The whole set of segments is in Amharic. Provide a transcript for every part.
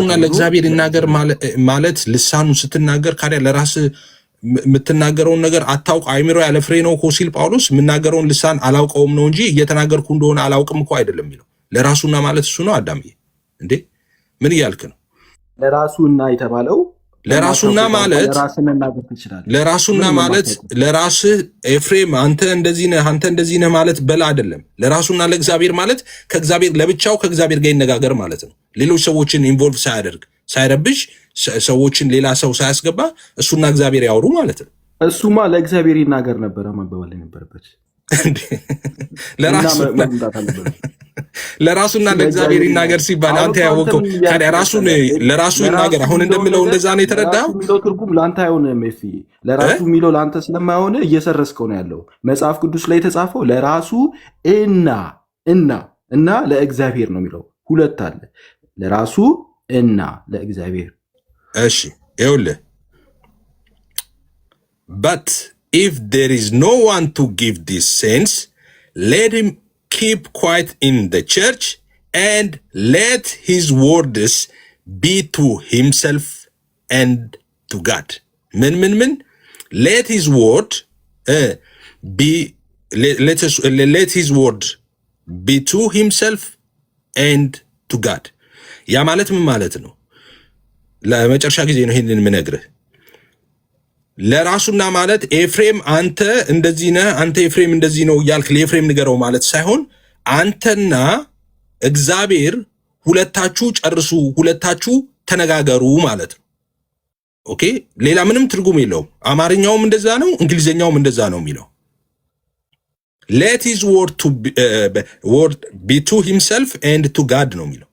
ለራሱና ለእግዚአብሔር ይናገር ማለት ልሳኑን ስትናገር ካዲያ ለራስ የምትናገረውን ነገር አታውቅ አይምሮ ያለ ፍሬ ነው እኮ ሲል ጳውሎስ የምናገረውን ልሳን አላውቀውም ነው እንጂ እየተናገርኩ እንደሆነ አላውቅም እኮ አይደለም የሚለው። ለራሱና ማለት እሱ ነው። አዳምዬ እንዴ ምን እያልክ ነው? ለራሱና የተባለው ለራሱና ማለት ለራሱና ማለት ለራስህ ኤፍሬም አንተ እንደዚህ ነህ ማለት በላ አይደለም። ለራሱና ለእግዚአብሔር ማለት ከእግዚአብሔር ለብቻው ከእግዚአብሔር ጋር ይነጋገር ማለት ነው። ሌሎች ሰዎችን ኢንቮልቭ ሳያደርግ ሳይረብሽ ሰዎችን ሌላ ሰው ሳያስገባ እሱና እግዚአብሔር ያወሩ ማለት ነው። እሱማ ለእግዚአብሔር ይናገር ነበረ መባል ነበረበት። ለራሱና ለእግዚአብሔር ይናገር ሲባል አንተ ያወቀው ታዲያ ለራሱ ይናገር አሁን እንደምለው እንደዛ ነው የተረዳው። የሚለው ትርጉም ለአንተ አይሆንም። ለራሱ የሚለው ለአንተ ስለማይሆን እየሰረስከው ነው ያለው። መጽሐፍ ቅዱስ ላይ የተጻፈው ለራሱ እና ለእግዚአብሔር ነው የሚለው። ሁለት አለ፣ ለራሱ እና ለእግዚአብሔር። እሺ ይኸውልህ but if there is no one to give this sense, let him keep quiet in the church and let his words be to himself and to God. Men. Let his word let his word be to himself and to God. ያ ማለት ምን ማለት ነው? ለመጨረሻ ጊዜ ነው ይሄንን የምነግርህ። ለራሱና ማለት ኤፍሬም አንተ እንደዚህ ነህ፣ አንተ ኤፍሬም እንደዚህ ነው እያልክ ለኤፍሬም ንገረው ማለት ሳይሆን አንተና እግዚአብሔር ሁለታችሁ ጨርሱ፣ ሁለታችሁ ተነጋገሩ ማለት ነው። ኦኬ፣ ሌላ ምንም ትርጉም የለውም። አማርኛውም እንደዛ ነው፣ እንግሊዝኛውም እንደዛ ነው የሚለው። let his word be to himself and to God ነው የሚለው።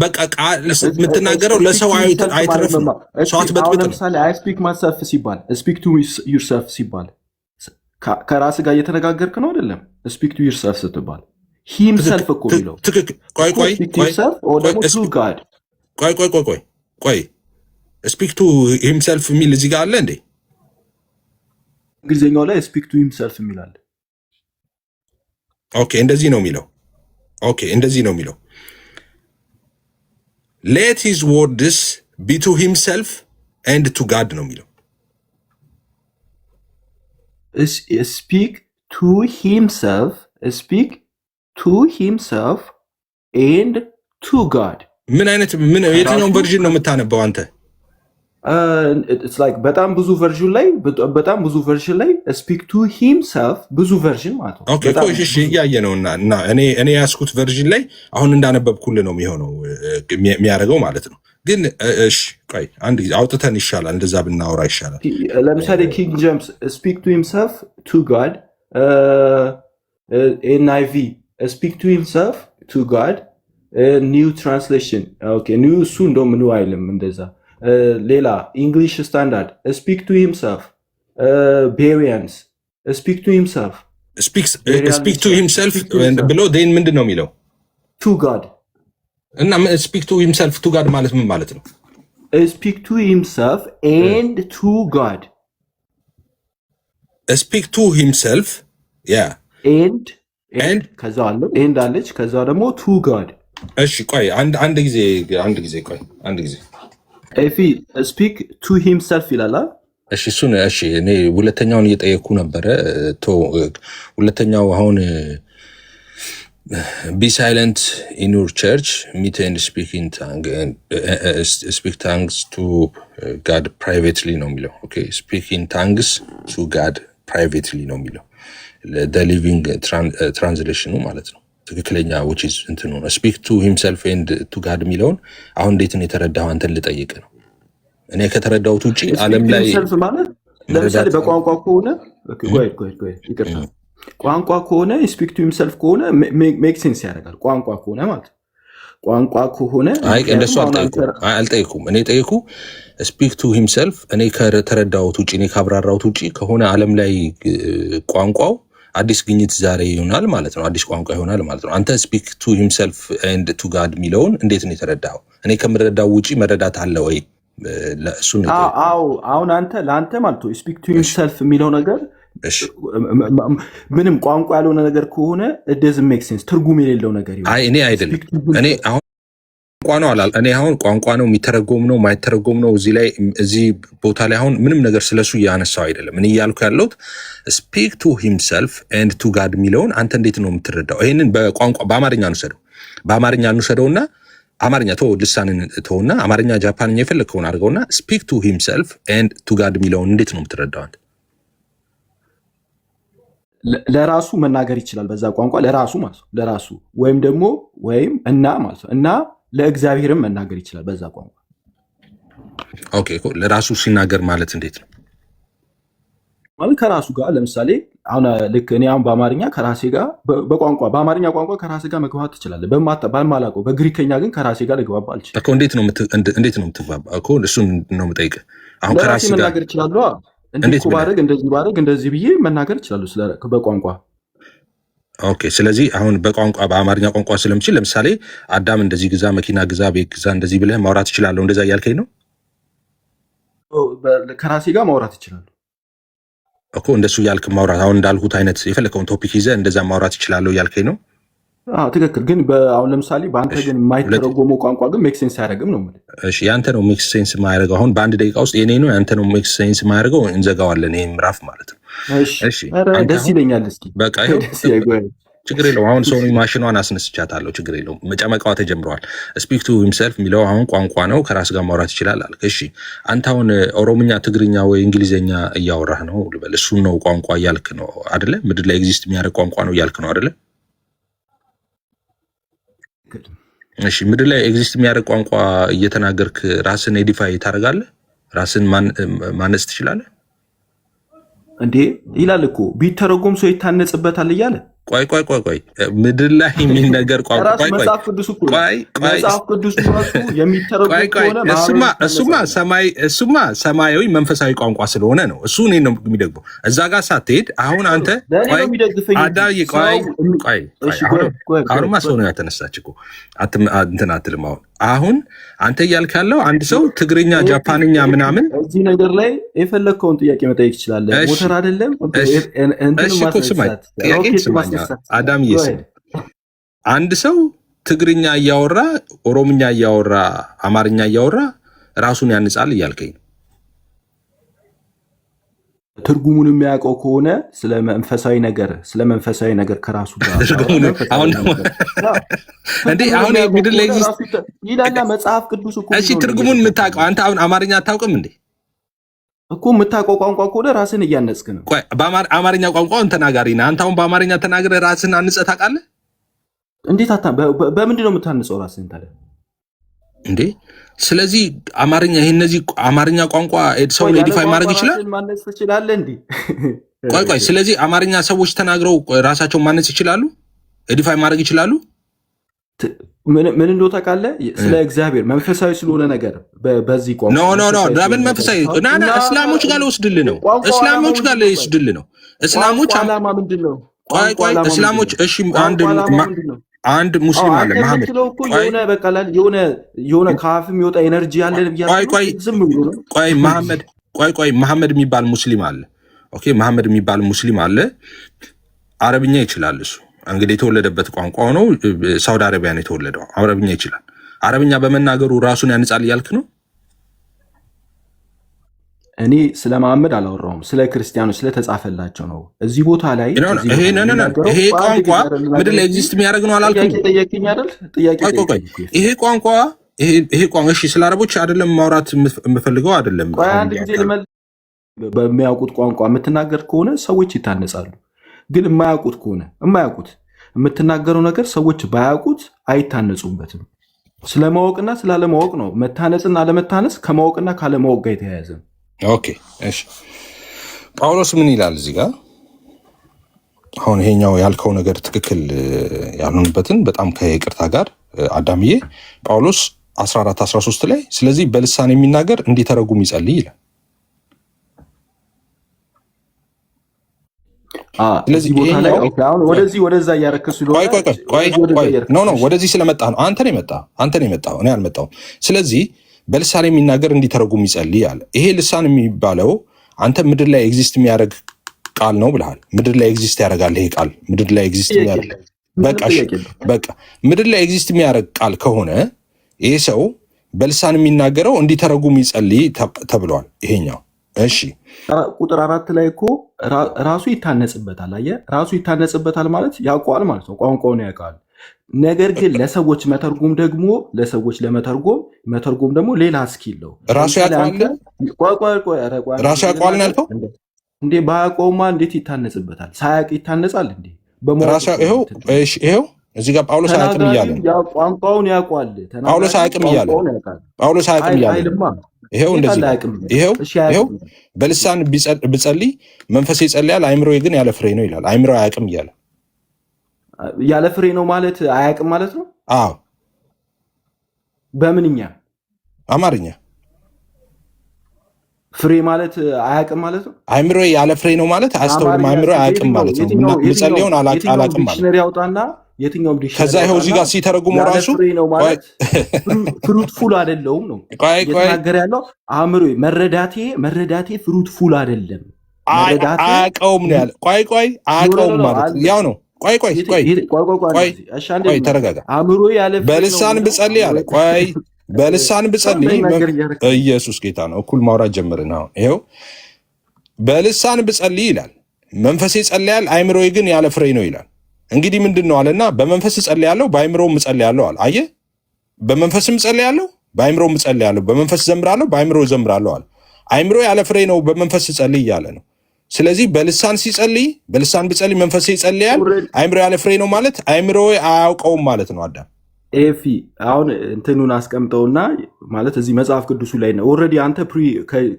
በቃ የምትናገረው ለሰው አይተረፍም። ሰው አትበጥብጥ ነው። ለምሳሌ I speak myself ሲባል speak to yourself ሲባል ከራስ ጋር እየተነጋገርክ ነው አይደለም? speak to yourself ስትባል himself እኮ ነው። ቆይ speak to himself የሚል እዚህ ጋር አለ እንዴ? እንግሊዝኛው ላይ speak to himself የሚል አለ። ኦኬ እንደዚህ ነው የሚለው። let his words be to himself and to God ነው የሚለው። speak to himself and to God። የትኛውን ቨርዥን ነው የምታነበው አንተ? it's like በጣም ብዙ ቨርዥን ላይ speak to himself ብዙ ቨርዥን ማለት ነው። ኦኬ እሺ እያየ ነውና እኔ ያስኩት ቨርዥን ላይ አሁን እንዳነበብኩልህ ነው የሚሆነው የሚያደርገው ማለት ነው። ግን እሺ ቆይ አንድ ጊዜ አውጥተን ይሻላል፣ እንደዛ ብናወራ ይሻላል። ለምሳሌ ኪንግ ጄምስ speak to himself to God፣ NIV speak to himself to God፣ new translation ኦኬ ኒው እሱ እንደው ምን አይልም እንደዛ። ሌላ ኢንግሊሽ ስታንዳርድ speak to himself፣ ቤሪያንስ speak to himself ብሎ ዴን ምንድን ነው የሚለው? to God እና speak to himself to God ማለት ምን ማለት ነው? speak to himself and to God። speak to himself and ከዛ አለው and አለች፣ ከዛ ደግሞ to God። እሺ ቆይ አንድ ጊዜ ኤፊ speak to himself ይላል። እሺ እሱን እሺ እኔ ሁለተኛውን እየጠየኩ ነበረ። ሁለተኛው አሁን be silent in your church, meet and speak in tongue and speak tongues to God privately ነው የሚለው። ኦኬ speak in tongues to God privately ነው የሚለው the living translation ነው ማለት ነው። ትክክለኛ which is እንትኑ ነው speak to himself and to God የሚለውን አሁን እንዴት ነው የተረዳው? አንተን ልጠይቅ ነው። እኔ ከተረዳሁት ውጪ ዓለም ላይ ማለት ለምሳሌ በቋንቋ ከሆነ ይቅርታ ቋንቋ ከሆነ speak to himself ከሆነ make sense ያደርጋል። ቋንቋ ከሆነ ማለት ቋንቋ ከሆነ እንደሱ አልጠይኩም። እኔ ጠይቁ speak to himself እኔ ከተረዳሁት ውጪ እኔ ካብራራሁት ውጪ ከሆነ ዓለም ላይ ቋንቋው አዲስ ግኝት ዛሬ ይሆናል ማለት ነው። አዲስ ቋንቋ ይሆናል ማለት ነው። አንተ speak to himself and to God የሚለውን እንዴት ነው የተረዳኸው? እኔ ከምረዳው ውጪ መረዳት አለ ወይ? ለእሱ ነው። አሁን ለአንተ ማለት ነው speak to himself የሚለው ነገር ምንም ቋንቋ ያልሆነ ነገር ከሆነ it doesn't make sense፣ ትርጉም የሌለው ነገር ይሆናል። እኔ አይደለም እኔ አሁን ቋንቋ ነው አላል። እኔ አሁን ቋንቋ ነው የሚተረጎም ነው ማይተረጎም ነው እዚህ ቦታ ላይ አሁን ምንም ነገር ስለሱ እያነሳው አይደለም። እኔ እያልኩ ያለሁት ስፒክ ቱ ሂምሰልፍ ኤንድ ቱ ጋድ የሚለውን አንተ እንዴት ነው የምትረዳው? ይህንን በቋንቋ በአማርኛ እንውሰደውና አማርኛ ልሳንን ተውና አማርኛ ጃፓንኛ የፈለግከውን አድርገውና ስፒክ ቱ ሂምሰልፍ ኤንድ ቱ ጋድ የሚለውን እንዴት ነው የምትረዳው አንተ? ለራሱ መናገር ይችላል በዛ ቋንቋ ለራሱ ማለት ነው። ለራሱ ወይም እና ማለት ነው። እና ለእግዚአብሔርም መናገር ይችላል በዛ ቋንቋ። ኦኬ ለራሱ ሲናገር ማለት እንዴት ነው ማለት? ከራሱ ጋር ለምሳሌ አሁን ልክ እኔ አሁን በአማርኛ ከራሴ ጋር በአማርኛ ቋንቋ ከራሴ ጋር መግባባት ትችላለህ። ባልማላውቀው በግሪከኛ ግን ከራሴ ጋር ልግባባ አልችልም እኮ። እንዴት ነው የምትግባባ እኮ? እሱን ነው የምጠይቅህ። አሁን ከራሴ ጋር መናገር ይችላለሁ። እንዴት ባረግ እንደዚህ ብዬ መናገር ይችላሉ በቋንቋ። ኦኬ ስለዚህ አሁን በአማርኛ ቋንቋ ስለምችል ለምሳሌ አዳም እንደዚህ ግዛ፣ መኪና ግዛ፣ ቤት ግዛ እንደዚህ ብለህ ማውራት ይችላለሁ። እንደዛ እያልከኝ ነው? ከራሴ ጋር ማውራት ይችላሉ እኮ። እንደሱ እያልክ ማውራት አሁን እንዳልኩት አይነት የፈለከውን ቶፒክ ይዘህ እንደዛ ማውራት ይችላለሁ እያልከኝ ነው? ትክክል። ግን አሁን ለምሳሌ በአንተ ግን የማይተረጎመው ቋንቋ ግን ሜክ ሴንስ አያደርግም ነው የምልህ። እሺ ያንተ ነው ሜክ ሴንስ የማያደርገው። አሁን በአንድ ደቂቃ ውስጥ የኔ ነው ያንተ ነው ሜክ ሴንስ የማያደርገው። እንዘጋዋለን ይሄን ምዕራፍ ማለት ነው። እሺ ደስ ይለኛል። እስኪ በቃ ይሄው ችግር የለውም። አሁን ሰው ማሽኗን አስነስቻታለሁ። ችግር የለውም። መጨመቃዋ ተጀምረዋል። ስፒክ ቱ ሂምሰልፍ የሚለው አሁን ቋንቋ ነው፣ ከራስ ጋር ማውራት ይችላል አልክ። እሺ አንተ አሁን ኦሮምኛ፣ ትግርኛ ወይ እንግሊዝኛ እያወራህ ነው ልበል። እሱን ነው ቋንቋ እያልክ ነው አይደለ? ምድር ላይ ኤግዚስት የሚያደርግ ቋንቋ ነው እያልክ ነው አይደለ? እሺ ምድር ላይ ኤግዚስት የሚያደርግ ቋንቋ እየተናገርክ ራስን ኤዲፋይ ታደርጋለህ? ራስን ማነጽ ትችላለህ እንዴ? ይላል እኮ ቢተረጎም ሰው ይታነጽበታል እያለ። ቆይ ምድር ላይ የሚነገር ቋንቋ መጽሐፍ ቅዱስ እኮ መጽሐፍ ቅዱስ ራሱ የሚተረጎም ከሆነ እሱማ ሰማያዊ መንፈሳዊ ቋንቋ ስለሆነ ነው። እሱ እኔ ነው የሚደግፈው። እዛ ጋር ሳትሄድ አሁን አንተ አሁንማ ሰው ነው ያተነሳች እኮ እንትን አትልም። አሁን አንተ እያልክ ያለው አንድ ሰው ትግርኛ፣ ጃፓንኛ ምናምን እዚህ ነገር ላይ የፈለግከውን ጥያቄ መጠየቅ ትችላለህ። ሞተር አይደለም አዳምዬ ስም አንድ ሰው ትግርኛ እያወራ ኦሮምኛ እያወራ አማርኛ እያወራ ራሱን ያንጻል እያልከኝ ነው? ትርጉሙን የሚያውቀው ከሆነ ስለ መንፈሳዊ ነገር ከራሱ ጋር አሁን ምድር ላይ ይላል መጽሐፍ ቅዱስ እኮ። እሺ ትርጉሙን የምታውቀው አንተ አሁን አማርኛ አታውቅም እንዴ? እኮ የምታውቀው ቋንቋ ከሆነ ራስን እያነጽክ ነው። በአማርኛ ቋንቋውን ተናጋሪ ነህ አንተ። አሁን በአማርኛ ተናግረህ ራስን አንጸህ ታውቃለህ? እንዴት በምንድን ነው የምታንጸው ራስን ታዲያ እንዴ? ስለዚህ አማርኛ እነዚህ አማርኛ ቋንቋ ሰውን ኤዲፋይ ማድረግ ይችላል። ማነጽ ትችላለህ እንዴ? ቆይ ስለዚህ አማርኛ ሰዎች ተናግረው ራሳቸውን ማነጽ ይችላሉ? ኤዲፋይ ማድረግ ይችላሉ? ምን እንደው ታውቃለህ? ስለ እግዚአብሔር መንፈሳዊ ስለሆነ ነገር በዚህ ቋንቋ ኖ ለምን መንፈሳዊ እስላሞች ጋር ልወስድልህ ነው። እስላሞች ዓላማ ምንድን ነው? እስላሞች እሺ አንድ ሙስሊም አለ መሐመድ። የሆነ ከአፍ የሚወጣ ኤነርጂ ያለን መሐመድ የሚባል ሙስሊም አለ። ኦኬ መሐመድ የሚባል ሙስሊም አለ። አረብኛ ይችላል እሱ እንግዲህ የተወለደበት ቋንቋ ነው። ሳውዲ አረቢያ ነው የተወለደው። አረብኛ ይችላል። አረብኛ በመናገሩ ራሱን ያንጻል እያልክ ነው? እኔ ስለ መሐመድ አላወራሁም፣ ስለ ክርስቲያኖች ስለተጻፈላቸው ነው። እዚህ ቦታ ላይ ይሄ ቋንቋ ምድር ላይ ኤግዚስት የሚያደርግ ነው አላልኩም? ይሄ ቋንቋ እሺ፣ ስለ አረቦች አይደለም ማውራት የምፈልገው አይደለም። አንድ ጊዜ በሚያውቁት ቋንቋ የምትናገር ከሆነ ሰዎች ይታነጻሉ። ግን የማያውቁት የምትናገረው ነገር ሰዎች ባያውቁት አይታነጹበትም። ስለማወቅና ስላለማወቅ ነው። መታነጽና አለመታነጽ ከማወቅና ካለማወቅ ጋር የተያያዘ ነው። ኦኬ እሺ፣ ጳውሎስ ምን ይላል እዚህ ጋር? አሁን ይሄኛው ያልከው ነገር ትክክል ያልሆንበትን በጣም ከይቅርታ ጋር አዳምዬ፣ ጳውሎስ 14:13 ላይ ስለዚህ በልሳን የሚናገር እንዲተረጉም ይጸልይ ይላል። ስለዚህ ቦታ ላይ ወደዛ እያረከሱ ወደዚህ ስለመጣህ ነው። አንተ ነው የመጣው እኔ አልመጣሁም። ስለዚህ በልሳን የሚናገር እንዲተረጉም ይጸልይ አለ። ይሄ ልሳን የሚባለው አንተ ምድር ላይ ኤግዚስት የሚያደርግ ቃል ነው ብለሃል። ምድር ላይ ኤግዚስት ያደርጋል ይሄ ቃል ምድር ላይ ኤግዚስት የሚያደርግ በቃ ምድር ላይ ኤግዚስት የሚያደርግ ቃል ከሆነ ይሄ ሰው በልሳን የሚናገረው እንዲተረጉም ይጸልይ ተብሏል። ይሄኛው እሺ ቁጥር 4 ላይ እኮ ራሱ ይታነጽበታል። አየህ ራሱ ይታነጽበታል ማለት ያውቀዋል ማለት ነው። ቋንቋውን ያውቃል። ነገር ግን ለሰዎች መተርጎም ደግሞ መተርጎም ደግሞ ሌላ ስኪል ነው። ራሱ ያውቀዋል ያልከው እንዴ? ባያውቀውማ እንዴት ይታነጽበታል? ሳያውቅ ይታነጻል እንዴ? ይኸው እዚህ ጋር ጳውሎስ አያውቅም እያለ ቋንቋውን ያውቋል። ጳውሎስ አያውቅም እያለ ይኸው እንደዚህ ይኸው በልሳን ብጸልይ መንፈሴ ይጸልያል፣ አእምሮዬ ግን ያለ ፍሬ ነው ይላል። አእምሮ አያውቅም እያለ ያለ ፍሬ ነው ማለት አያውቅም ማለት ነው። አዎ በምንኛ አማርኛ ፍሬ ማለት አያውቅም ማለት ነው። አእምሮ ያለ ፍሬ ነው ማለት አያስተውልም። አእምሮ አያውቅም ማለት ነው። ምጸልየውን አላውቅም ማለት ዲክሽነሪ ያውጣና የትኛውም ዲክሽነሪ ከዛ ይኸው እዚህ ጋር ሲተረጉሙ ራሱ ፍሩትፉል አይደለውም ነው እየተናገረ ያለው። አእምሮ መረዳቴ ፍሩትፉል አይደለም፣ አያውቀውም ነው ያለ። ቆይ አያውቀውም ማለት ያው ነው። ቆይ ተረጋጋ። በልሳን ብጸልይ አለ። ቆይ በልሳን ብጸልይ ኢየሱስ ጌታ ነው። እኩል ማውራት ጀመርን። አሁን ይኸው በልሳን ብጸልይ ይላል መንፈሴ ይጸልያል፣ አእምሮዬ ግን ያለ ፍሬ ነው ይላል። እንግዲህ ምንድን ነው አለና በመንፈስ እጸልያለሁ፣ በአእምሮም እጸልያለሁ አለ። አየህ በመንፈስም እጸልያለሁ፣ በአእምሮም እጸልያለሁ፣ በመንፈስ እዘምራለሁ፣ በአእምሮ እዘምራለሁ አለ። አእምሮ ያለ ፍሬ ነው፣ በመንፈስ እጸልይ እያለ ነው። ስለዚህ በልሳን ብጸልይ መንፈሴ ይጸልያል፣ አእምሮ ያለ ፍሬ ነው ማለት አእምሮ አያውቀውም ማለት ነው። አዳም ኤፊ አሁን እንትኑን አስቀምጠውና ማለት እዚህ መጽሐፍ ቅዱሱ ላይ ነው። ኦልሬዲ አንተ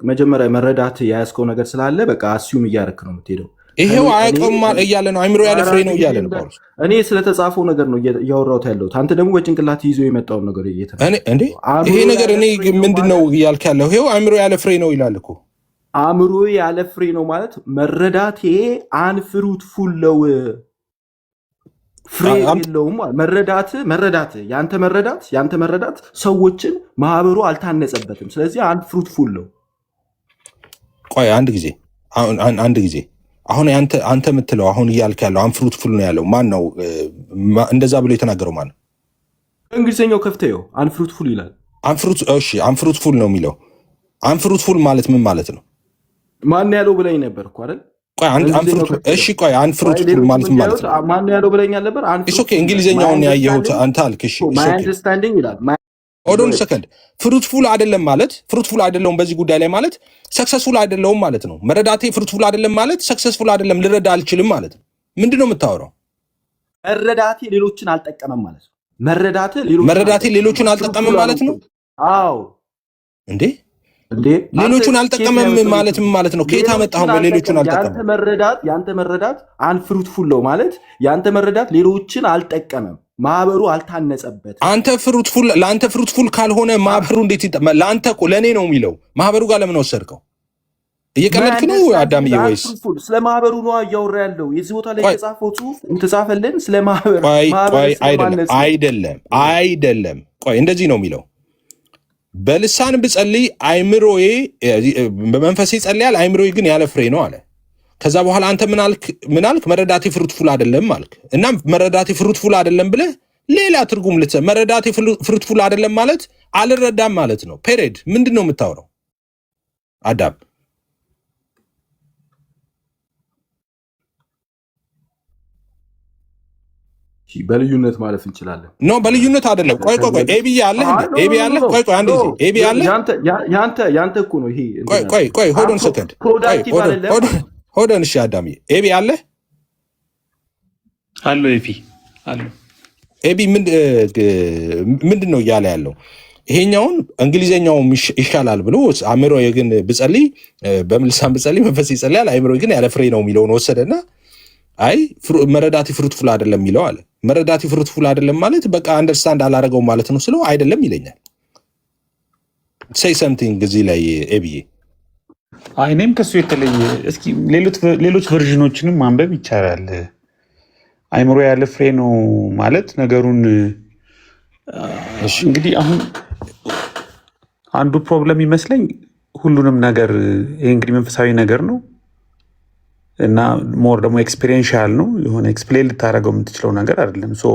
መጀመሪያ መረዳት የያዝከው ነገር ስላለ በቃ አስዩም እያደረክ ነው የምትሄደው። ይሄው አያውቀውም እያለ ነው፣ አእምሮ ያለ ፍሬ ነው እያለ ነው ጳውሎስ። እኔ ስለተጻፈው ነገር ነው እያወራሁት ያለሁት። አንተ ደግሞ በጭንቅላት ይዞ የመጣውን ነገር ይሄ ነገር እኔ ምንድን ነው እያልክ ያለው? ይሄው አእምሮ ያለ ፍሬ ነው ይላል እኮ። አእምሮ ያለ ፍሬ ነው ማለት መረዳቴ አንፍሩትፉል ነው፣ ፍሬ የለውም። መረዳት ያንተ መረዳት ሰዎችን ማህበሩ አልታነጸበትም። ስለዚህ አንፍሩትፉል ነው። ቆይ አንድ ጊዜ አሁን አንተ የምትለው አሁን እያልክ ያለው አንፍሩትፉል ነው ያለው ማን ነው? እንደዛ ብሎ የተናገረው ማን ነው? እንግሊዝኛው ከፍተው አንፍሩትፉል ይላል። አንፍሩትፉል ነው የሚለው። አንፍሩትፉል ማለት ምን ማለት ነው? ማን ያለው ብለኝ ነበር እኮ አይደል? ቆይ አንፍሩትፉል ማለት ምን ማለት ነው? ማን ያለው ብለኛል ነበር። እንግሊዝኛውን ያየሁት አንተ አልክ። እሺ ማይ አንደርስታንዲንግ ይላል። ኦዶን ሰከንድ ፍሩትፉል አይደለም ማለት ፍሩትፉል አይደለም በዚህ ጉዳይ ላይ ማለት ሰክሰስፉል አይደለም ማለት ነው። መረዳቴ ፍሩትፉል አይደለም ማለት ሰክሰስፉል አይደለም፣ ልረዳ አልችልም ማለት ነው። ምንድን ነው የምታወራው? መረዳቴ ሌሎችን አልጠቀመም ማለት ነው። መረዳቴ ሌሎችን አልጠቀመም ማለት ነው። አዎ እንዴ ሌሎቹን አልጠቀመም ማለት ምን ማለት ነው? ከየት አመጣኸው? ሌሎቹን አልጠቀመም። ያንተ መረዳት አንፍሩትፉል ነው ማለት ያንተ መረዳት ሌሎችን አልጠቀመም፣ ማህበሩ አልታነጸበት። ለአንተ ፍሩትፉል ካልሆነ ማህበሩ እንዴት ይጠቅማል? ለአንተ እኮ ለእኔ ነው የሚለው። ማህበሩ ጋር ለምን ወሰድከው? እየቀለድክ ነው አዳምዬ? ወይስ ስለ ማህበሩ ነው እያወራ ያለው? የዚህ ቦታ ላይ የተጻፈው ጽሁፍ ተጻፈልን ስለ ማህበሩ። አይደለም። ቆይ እንደዚህ ነው የሚለው በልሳን ብጸልይ አእምሮዬ በመንፈሴ ይጸልያል፣ አእምሮዬ ግን ያለ ፍሬ ነው አለ። ከዛ በኋላ አንተ ምን አልክ? መረዳቴ ፍሩትፉል አይደለም አልክ። እና መረዳቴ ፍሩትፉል አይደለም ብለህ ሌላ ትርጉም መረዳቴ ፍሩትፉል አይደለም ማለት አልረዳም ማለት ነው። ፔሬድ ምንድን ነው የምታወራው አዳም? በልዩነት ማለት እንችላለን። ኖ በልዩነት አይደለም። ቆይ ኤቢ አለ ቆይ አንድ ጊዜ ኤቢ አለ። ያንተ እኮ ነው ይሄ። ቆይ ሆዶን ሰከንድ ሆዶን። እሺ አዳም ኤቢ አለ ኤቢ ምንድን ነው እያለ ያለው? ይሄኛውን እንግሊዝኛው ይሻላል ብሎ አእምሮ ግን ብጸልይ በልሳን ብጸልይ መንፈስ ይጸልያል፣ አእምሮ ግን ያለ ፍሬ ነው የሚለውን ወሰደና አይ መረዳቴ ፍሩትፉል አይደለም የሚለው አለ። መረዳቴ ፍሩትፉል አይደለም ማለት በቃ አንደርስታንድ አላረገው ማለት ነው ስለው አይደለም ይለኛል። ሴይ ሰምቲንግ እዚህ ላይ ኤብዬ። እኔም ከሱ የተለየ እስኪ ሌሎች ቨርዥኖችንም ማንበብ ይቻላል። አእምሮ ያለ ፍሬ ነው ማለት ነገሩን እንግዲህ አሁን አንዱ ፕሮብለም ይመስለኝ ሁሉንም ነገር ይሄ እንግዲህ መንፈሳዊ ነገር ነው እና ሞር ደግሞ ኤክስፔሪንሻል ነው። የሆነ ኤክስፕሌን ልታደርገው የምትችለው ነገር አይደለም። ሶ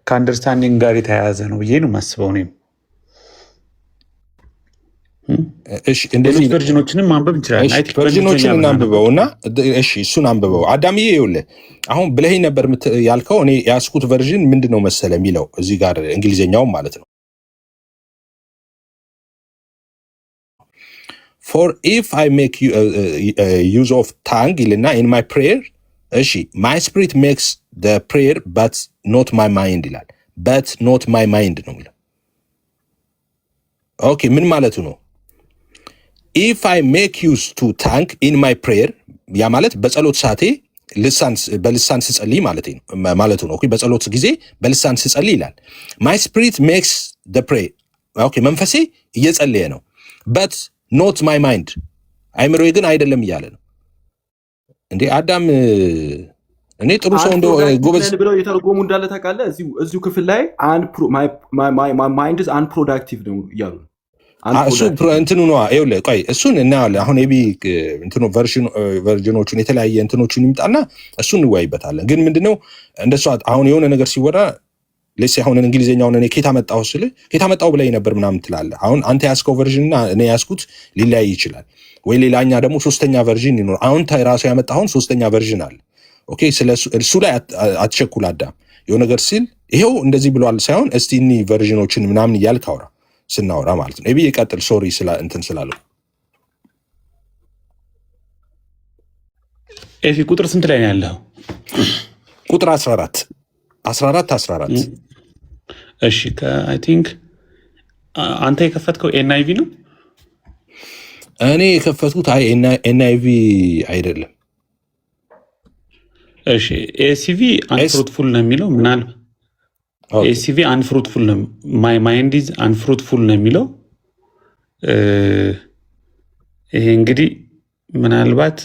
ከአንደርስታንዲንግ ጋር የተያያዘ ነው ብዬ ነው የማስበው። እኔም እሺ እንደዚህ ሌሎች ቨርዥኖችንም ማንበብ እንችላለን። አይ ቲንክ ቨርዥኖችን እናንብበውና እሺ እሱን አንብበው። አዳምዬ ይኸውልህ አሁን ብለኸኝ ነበር ያልከው እኔ ያስኩት ቨርዥን ምንድነው መሰለ የሚለው እዚህ ጋር እንግሊዘኛውም ማለት ነው for if I make use of tongue ይልና in my prayer እሺ my spirit makes the prayer but not my mind ይላል but not my mind ነው የሚለው ኦኬ ምን ማለቱ ነው if I make use to tongue in my prayer ያ ማለት በጸሎት ሰዓቴ በልሳን ስጸልይ ማለቱ ነው ኦኬ በጸሎት ጊዜ በልሳን ስጸልይ ይላል my spirit makes the prayer ኦኬ መንፈሴ እየጸለየ ነው but not my mind አይምሮዬ ግን አይደለም እያለ ነው እንዴ አዳም እኔ ጥሩ ሰው እንደው ጎበዝ ብለው የተረጎሙ እንዳለ ታውቃለህ እዚሁ ክፍል ላይ my mind is unproductive ነው እያሉ እሱ እንትኑ ነው ይኸውልህ ቆይ እሱን እናያለን አሁን ኤቢ እንትኑ ቨርዥኖቹን የተለያየ እንትኖቹን ይምጣና እሱን እንወያይበታለን ግን ምንድነው እንደሱ አሁን የሆነ ነገር ሲወራ ለሲ አሁን እንግሊዘኛውን እኔ ኬታ መጣው ብለኝ ነበር ምናምን ትላለህ አሁን አንተ ያስከው ቨርዥን እና እኔ ያስኩት ሊለያይ ይችላል ወይ ሌላኛ ደግሞ ሶስተኛ ቨርዥን ይኖር አሁን ራሱ ያመጣውን ሶስተኛ ቨርዥን አለ ኦኬ ስለሱ ላይ አትቸኩል አዳም የሆነ ነገር ሲል ይሄው እንደዚህ ብሏል ሳይሆን እስቲ እኒ ቨርዥኖችን ምናምን እያልክ አውራ ስናወራ ማለት ነው ኤቢ ይቀጥል ሶሪ እንትን ስላለው ኤፊ ቁጥር ስንት ላይ ነው ያለው ቁጥር 14 እሺ አይ ቲንክ አንተ የከፈትከው ኤንአይቪ ነው እኔ የከፈትኩት አይ ኤንአይቪ አይደለም እሺ ኤሲቪ አንፍሩትፉል ነው የሚለው ምናልባት ኤሲቪ አንፍሩትፉል ነው ማይ ማይንድ ኢዝ አንፍሩትፉል ነው የሚለው ይሄ እንግዲህ ምናልባት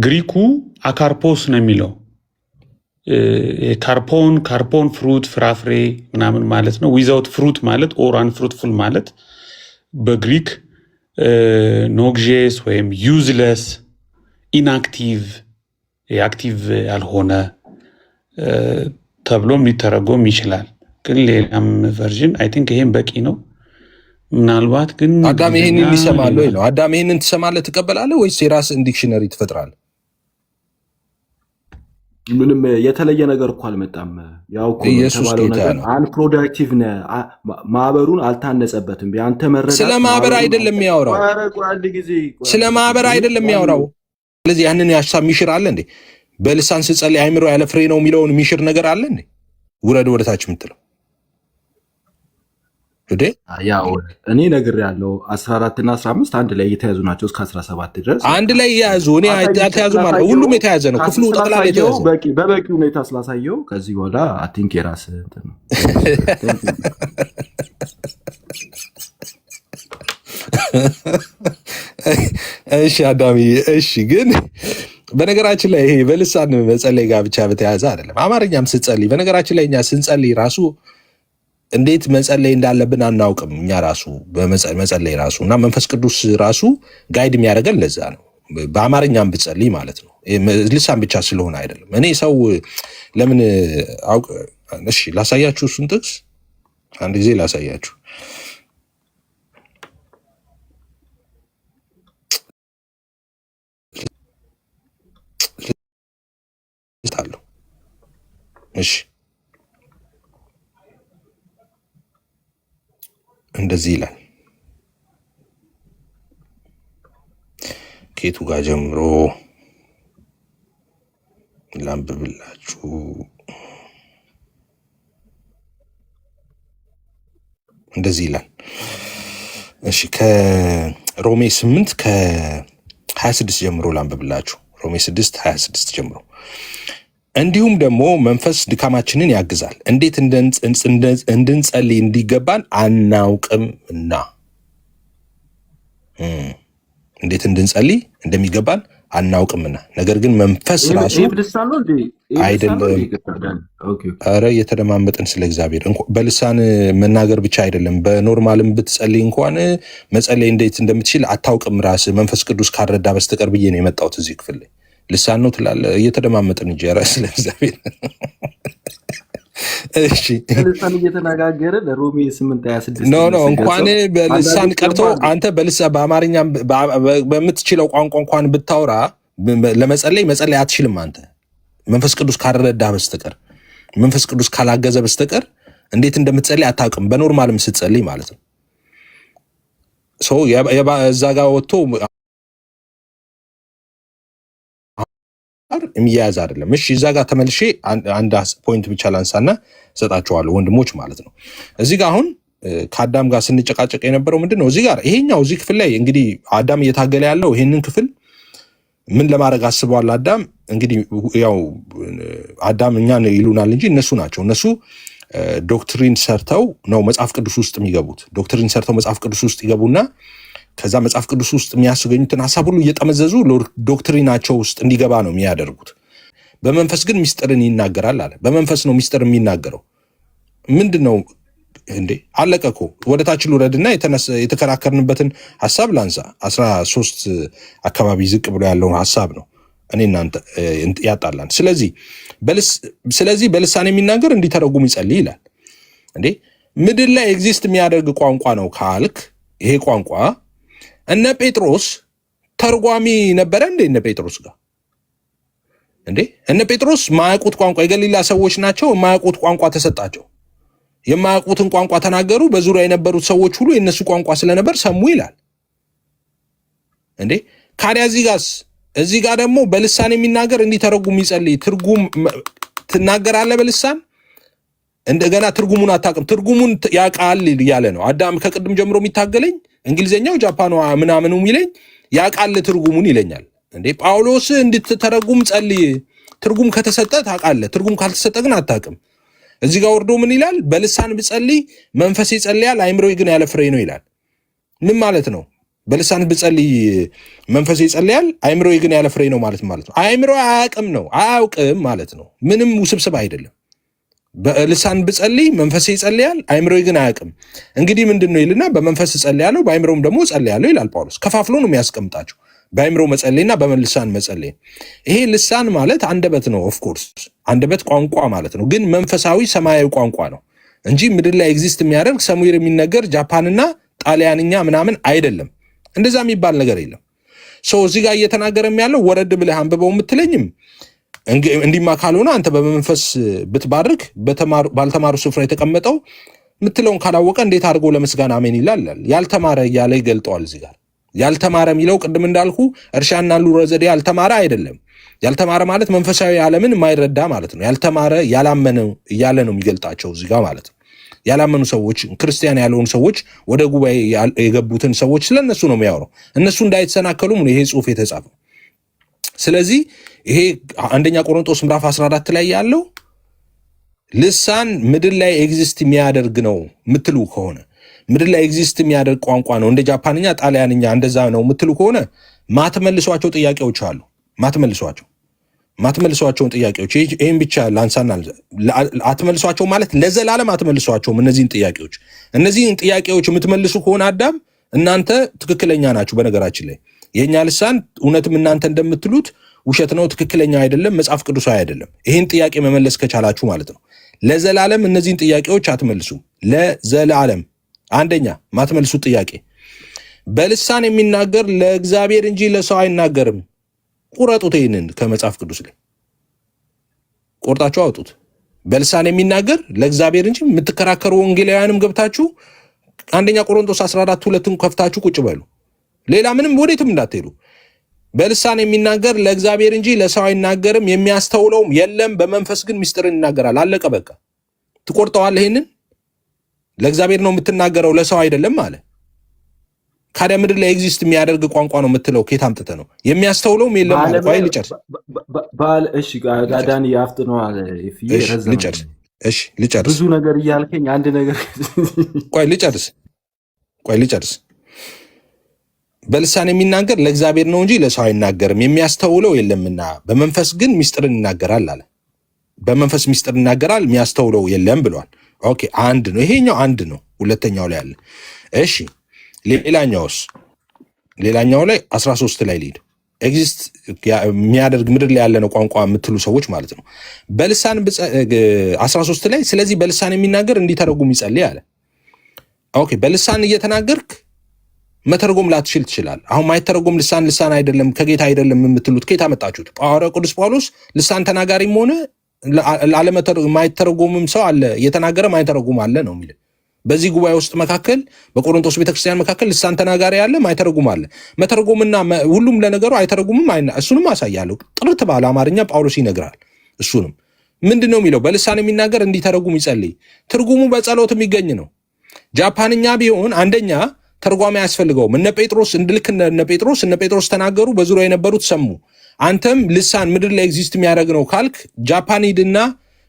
ግሪኩ አካርፖስ ነው የሚለው ካርፖን ፍሩት ፍራፍሬ ምናምን ማለት ነው ዊዛውት ፍሩት ማለት ኦር አንፍሩትፉል ማለት በግሪክ ኖግዤስ ወይም ዩዝለስ ኢንአክቲቭ አክቲቭ ያልሆነ ተብሎም ሊተረጎም ይችላል ግን ሌላም ቨርዥን አይ ቲንክ ይሄን በቂ ነው ምናልባት ግን አዳም ይሄንን ይሰማል ወይ ነው አዳም ይሄንን ትሰማለህ ትቀበላለህ ወይስ የራስህን ዲክሽነሪ ትፈጥራለህ ምንም የተለየ ነገር እኮ አልመጣም ያው እኮ የተባለው ነገር አንፕሮዳክቲቭ ነው ማህበሩን አልታነጸበትም ያንተ መረዳት ስለ ማህበር አይደለም የሚያወራው ስለ ማህበር አይደለም የሚያወራው ስለዚህ ያንን ያሳብ ሚሽር አለ እንዴ በልሳን ስጸልይ አይምሮ ያለ ፍሬ ነው የሚለውን ሚሽር ነገር አለ እንዴ ውረድ ወደታች የምትለው እዴ ያው እኔ ነገር ያለው 14 እና 15 አንድ ላይ የተያዙ ናቸው እስከ 17 ድረስ አንድ ላይ ያዙ እኔ አልተያዙ ማለት ሁሉም የተያዘ ነው ክፍሉ ጠቅላላ የተያዘ በበቂ ሁኔታ ስላሳየው ከዚህ በኋላ አይ ቲንክ የራስ እንትን ነው እሺ አዳሚ እሺ ግን በነገራችን ላይ ይሄ በልሳን መጸለይ ጋር ብቻ በተያያዘ አይደለም አማርኛም ስንጸልይ በነገራችን ላይ እኛ ስንጸልይ ራሱ እንዴት መጸለይ እንዳለብን አናውቅም እኛ ራሱ በመጸለይ ራሱ እና መንፈስ ቅዱስ ራሱ ጋይድ የሚያደርገን ለዛ ነው በአማርኛም ብጸልይ ማለት ነው ልሳን ብቻ ስለሆነ አይደለም እኔ ሰው ለምን እሺ ላሳያችሁ እሱን ጥቅስ አንድ ጊዜ ላሳያችሁ እሺ እንደዚህ ይላል ኬቱ ጋር ጀምሮ ላንብብላችሁ እንደዚህ ይላል እሺ ከሮሜ 8 ከ26 ጀምሮ ላንብብላችሁ ሮሜ 6:26 ጀምሮ እንዲሁም ደግሞ መንፈስ ድካማችንን ያግዛል እንዴት እንድንጸልይ እንዲገባን አናውቅምና እንዴት እንድንጸልይ እንደሚገባን አናውቅምና ነገር ግን መንፈስ ራሱ አይደለም አረ እየተደማመጥን ስለ እግዚአብሔር በልሳን መናገር ብቻ አይደለም በኖርማልም ብትጸልይ እንኳን መጸለይ እንዴት እንደምትችል አታውቅም ራስ መንፈስ ቅዱስ ካረዳ በስተቀር ብዬ ነው የመጣሁት እዚህ ክፍል ላይ ልሳን ነው ትላለህ እየተደማመጥን እንጂ ራስ ስለ እግዚአብሔር እሺ በልሳን እየተነጋገረ ለሮሜ 8:26 ኖ እንኳን በልሳን ቀርቶ አንተ በአማርኛ በምትችለው ቋንቋ እንኳን ብታወራ መጸለይ አትችልም። አንተ መንፈስ ቅዱስ ካልረዳ በስተቀር መንፈስ ቅዱስ ካላገዘ በስተቀር እንዴት እንደምትጸልይ አታውቅም። በኖርማልም ስትጸልይ ማለት ነው። እዛ ጋር ወጥቶ የሚያያዝ አይደለም። እሺ እዛ ጋር ተመልሼ አንድ ፖይንት ብቻ ላንሳና ሰጣቸዋለሁ ወንድሞች ማለት ነው። እዚህ ጋር አሁን ከአዳም ጋር ስንጨቃጨቅ የነበረው ምንድን ነው? እዚህ ጋር እዚህ ክፍል ላይ እንግዲህ አዳም እየታገለ ያለው ይሄንን ክፍል ምን ለማድረግ አስበዋል? አዳም እንግዲህ ያው አዳም እኛን ይሉናል እንጂ እነሱ ናቸው። እነሱ ዶክትሪን ሰርተው ነው መጽሐፍ ቅዱስ ውስጥ የሚገቡት። ዶክትሪን ሰርተው መጽሐፍ ቅዱስ ውስጥ ይገቡና ከዛ መጽሐፍ ቅዱስ ውስጥ የሚያስገኙትን ሀሳብ ሁሉ እየጠመዘዙ ዶክትሪናቸው ውስጥ እንዲገባ ነው የሚያደርጉት። በመንፈስ ግን ሚስጥርን ይናገራል አለ። በመንፈስ ነው ሚስጥር የሚናገረው። ምንድን ነው እንዴ? አለቀ እኮ። ወደ ታች ልውረድና የተከራከርንበትን ሀሳብ ላንሳ። 13 አካባቢ ዝቅ ብሎ ያለውን ሀሳብ ነው እኔ እናንተ ያጣላን። ስለዚህ በልሳን የሚናገር እንዲተረጉም ይጸልይ ይላል። እንዴ ምድር ላይ ኤግዚስት የሚያደርግ ቋንቋ ነው ካልክ ይሄ ቋንቋ እነ ጴጥሮስ ተርጓሚ ነበረ እንዴ? እነ ጴጥሮስ ጋር እንዴ እነ ጴጥሮስ ማያውቁት ቋንቋ የገሊላ ሰዎች ናቸው። የማያውቁት ቋንቋ ተሰጣቸው። የማያውቁትን ቋንቋ ተናገሩ። በዙሪያ የነበሩት ሰዎች ሁሉ የእነሱ ቋንቋ ስለነበር ሰሙ ይላል። እንዴ ካዲያ እዚህ ጋር ደግሞ በልሳን የሚናገር እንዲተረጉም ይጸልይ። ትርጉም ትናገራለህ በልሳን እንደገና ትርጉሙን አታውቅም። ትርጉሙን ያውቃል እያለ ነው አዳም። ከቅድም ጀምሮ የሚታገለኝ እንግሊዝኛው ጃፓኗ ምናምኑ ይለኝ ያውቃል ትርጉሙን ይለኛል። እንዴ ጳውሎስ እንድትተረጉም ጸልይ። ትርጉም ከተሰጠ ታውቃለህ፣ ትርጉም ካልተሰጠ ግን አታውቅም። እዚህ ጋር ወርዶ ምን ይላል? በልሳን ብጸልይ መንፈሴ ይጸልያል፣ አይምሮዬ ግን ያለ ፍሬ ነው ይላል። ምን ማለት ነው? በልሳን ብጸልይ መንፈሴ ይጸልያል፣ አይምሮዬ ግን ያለ ፍሬ ነው ማለት ነው። አይምሮ አያውቅም ማለት ነው። ምንም ውስብስብ አይደለም። በልሳን ብጸልይ መንፈሴ ይጸልያል፣ አይምሮዬ ግን አያውቅም። እንግዲህ ምንድን ነው ይልና በመንፈስ እጸልያለሁ፣ በአይምሮም ደግሞ እጸልያለሁ ይላል ጳውሎስ። ከፋፍሎ ነው የሚያስቀምጣቸው በአይምሮ መጸለይና በልሳን መጸለይ። ይሄ ልሳን ማለት አንደበት ነው። ኦፍኮርስ አንደበት ቋንቋ ማለት ነው፣ ግን መንፈሳዊ ሰማያዊ ቋንቋ ነው እንጂ ምድር ላይ ኤግዚስት የሚያደርግ ሰሙር የሚነገር ጃፓንና ጣሊያንኛ ምናምን አይደለም። እንደዛ የሚባል ነገር የለም። እዚህ ጋር እየተናገረም ያለው ወረድ ብለህ አንብበው የምትለኝም እንዲማ ካልሆነ አንተ በመንፈስ ብትባርክ ባልተማሩ ስፍራ የተቀመጠው ምትለውን ካላወቀ እንዴት አድርጎ ለምስጋና አሜን ይላል? ያልተማረ እያለ ይገልጠዋል። እዚህ ጋር ያልተማረ የሚለው ቅድም እንዳልኩ እርሻና ኑሮ ዘዴ ያልተማረ አይደለም። ያልተማረ ማለት መንፈሳዊ ዓለምን የማይረዳ ማለት ነው። ያልተማረ ያላመነ እያለ ነው የሚገልጣቸው እዚህ ጋር ማለት ነው። ያላመኑ ሰዎች፣ ክርስቲያን ያልሆኑ ሰዎች፣ ወደ ጉባኤ የገቡትን ሰዎች ስለነሱ ነው የሚያወራው። እነሱ እንዳይተሰናከሉም ነው ይሄ ጽሑፍ የተጻፈው። ስለዚህ ይሄ አንደኛ ቆሮንቶስ ምዕራፍ 14 ላይ ያለው ልሳን ምድር ላይ ኤግዚስት የሚያደርግ ነው ምትሉ ከሆነ ምድር ላይ ኤግዚስት የሚያደርግ ቋንቋ ነው እንደ ጃፓንኛ፣ ጣሊያንኛ እንደዛ ነው ምትሉ ከሆነ ማትመልሷቸው ጥያቄዎች አሉ። ማትመልሷቸውን ጥያቄዎች ይህን ብቻ ላንሳና አትመልሷቸው ማለት ለዘላለም አትመልሷቸውም። እነዚህን ጥያቄዎች የምትመልሱ ከሆነ አዳም እናንተ ትክክለኛ ናችሁ። በነገራችን ላይ የእኛ ልሳን እውነትም እናንተ እንደምትሉት ውሸት ነው፣ ትክክለኛ አይደለም፣ መጽሐፍ ቅዱሳዊ አይደለም። ይህን ጥያቄ መመለስ ከቻላችሁ ማለት ነው። ለዘላለም እነዚህን ጥያቄዎች አትመልሱም። ለዘላለም አንደኛ ማትመልሱት ጥያቄ በልሳን የሚናገር ለእግዚአብሔር እንጂ ለሰው አይናገርም። ቁረጡት። ይህንን ከመጽሐፍ ቅዱስ ላይ ቆርጣችሁ አውጡት። በልሳን የሚናገር ለእግዚአብሔር እንጂ የምትከራከሩ ወንጌላውያንም ገብታችሁ አንደኛ ቆሮንቶስ 14:2 ከፍታችሁ ቁጭ በሉ። ሌላ ምንም ወዴትም እንዳትሄዱ። በልሳን የሚናገር ለእግዚአብሔር እንጂ ለሰው አይናገርም፣ የሚያስተውለውም የለም፣ በመንፈስ ግን ምስጢርን ይናገራል። አለቀ በቃ። ትቆርጠዋለህ። ይህንን ለእግዚአብሔር ነው የምትናገረው ለሰው አይደለም አለ። ካዲያ ምድር ላይ ኤግዚስት የሚያደርግ ቋንቋ ነው የምትለው ከየት አምጥተህ ነው? የሚያስተውለውም የለም ማለት ነው። ልጨርስ። እሺ ዳኒ ያፍጥነዋል። ልጨርስ። ብዙ ነገር እያልከኝ አንድ ነገር ልጨርስ። በልሳን የሚናገር ለእግዚአብሔር ነው እንጂ ለሰው አይናገርም፣ የሚያስተውለው የለምና በመንፈስ ግን ምስጢርን ይናገራል አለ። በመንፈስ ምስጢር ይናገራል፣ የሚያስተውለው የለም ብሏል። ኦኬ አንድ ነው። ይሄኛው አንድ ነው። ሁለተኛው ላይ አለ። እሺ ሌላኛው ላይ 13 ላይ ልሂድ። ኤግዚስት የሚያደርግ ምድር ላይ ያለ ነው ቋንቋ የምትሉ ሰዎች ማለት ነው። በልሳን 13 ላይ ስለዚህ በልሳን የሚናገር እንዲተረጉም ይጸልይ አለ። ኦኬ በልሳን እየተናገርክ መተርጎም ላትችል ትችላል። አሁን ማይተረጎም ልሳን አይደለም ከጌታ አይደለም የምትሉት ከጌታ መጣችሁት። ሐዋርያው ቅዱስ ጳውሎስ ልሳን ተናጋሪም ሆነ ማይተረጎምም ሰው አለ፣ እየተናገረ ማይተረጉም አለ ነው የሚል። በዚህ ጉባኤ ውስጥ መካከል በቆሮንቶስ ቤተክርስቲያን መካከል ልሳን ተናጋሪ አለ፣ ማይተረጉም አለ። መተረጎምና ሁሉም ለነገሩ አይተረጉምም። እሱንም አሳያለሁ። ጥርት ባለ አማርኛ ጳውሎስ ይነግራል። እሱንም ምንድን ነው የሚለው? በልሳን የሚናገር እንዲተረጉም ይጸልይ። ትርጉሙ በጸሎት የሚገኝ ነው። ጃፓንኛ ቢሆን አንደኛ ተርጓሚ አያስፈልገውም። እነ ጴጥሮስ ተናገሩ፣ በዙሪያ የነበሩት ሰሙ። አንተም ልሳን ምድር ላይ ኤግዚስት የሚያደርግ ነው ካልክ ጃፓን ሂድና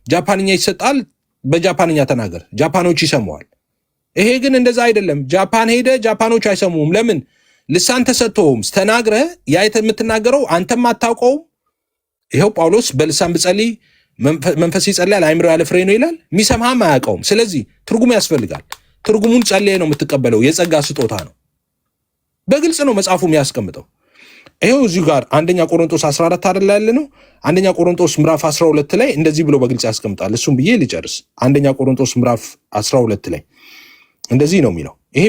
ጃፓንኛ ይሰጣል፣ በጃፓንኛ ተናገር፣ ጃፓኖች ይሰሙዋል። ይሄ ግን እንደዛ አይደለም። ጃፓን ሄደ ጃፓኖች አይሰሙም። ለምን? ልሳን ተሰጥቶም ተናግረ ያይተ የምትናገረው አንተም አታውቀውም። ይኸው ጳውሎስ በልሳን ብጸልይ መንፈስ ይጸልያል አይምሮ ያለ ፍሬ ነው ይላል። የሚሰማህም አያውቀውም። ስለዚህ ትርጉም ያስፈልጋል። ትርጉሙን ጸልየ ነው የምትቀበለው። የጸጋ ስጦታ ነው። በግልጽ ነው መጽሐፉ የሚያስቀምጠው። ይሄው እዚሁ ጋር አንደኛ ቆሮንቶስ 14 አይደል ያለ ነው። አንደኛ ቆሮንቶስ ምዕራፍ 12 ላይ እንደዚህ ብሎ በግልጽ ያስቀምጣል። እሱም ብዬ ልጨርስ። አንደኛ ቆሮንቶስ ምዕራፍ 12 ላይ እንደዚህ ነው የሚለው። ይሄ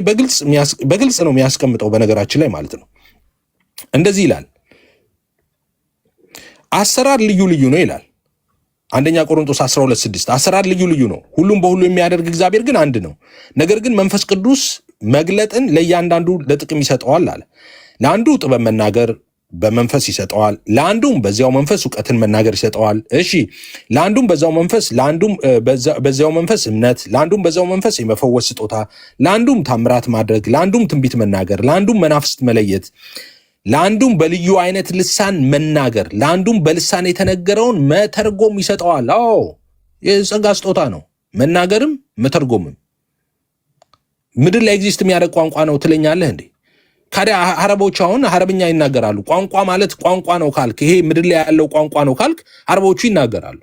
በግልጽ ነው የሚያስቀምጠው በነገራችን ላይ ማለት ነው። እንደዚህ ይላል፣ አሰራር ልዩ ልዩ ነው ይላል። አንደኛ ቆሮንቶስ 12:6 አሰራር ልዩ ልዩ ነው፣ ሁሉም በሁሉ የሚያደርግ እግዚአብሔር ግን አንድ ነው። ነገር ግን መንፈስ ቅዱስ መግለጥን ለእያንዳንዱ ለጥቅም ይሰጠዋል አለ። ለአንዱ ጥበብ መናገር በመንፈስ ይሰጠዋል፣ ለአንዱም በዚያው መንፈስ እውቀትን መናገር ይሰጠዋል። እሺ ለአንዱም በዚያው መንፈስ እምነት፣ ለአንዱም በዚያው መንፈስ የመፈወስ ስጦታ፣ ለአንዱም ታምራት ማድረግ፣ ለአንዱም ትንቢት መናገር፣ ለአንዱም መናፍስት መለየት፣ ለአንዱም በልዩ አይነት ልሳን መናገር፣ ለአንዱም በልሳን የተነገረውን መተርጎም ይሰጠዋል። አዎ የጸጋ ስጦታ ነው፣ መናገርም መተርጎምም። ምድር ላይ ኤግዚስት የሚያደርግ ቋንቋ ነው ትለኛለህ እንዴ? ካዲያ አረቦች አሁን አረብኛ ይናገራሉ። ቋንቋ ማለት ቋንቋ ነው ካልክ፣ ይሄ ምድር ላይ ያለው ቋንቋ ነው ካልክ አረቦቹ ይናገራሉ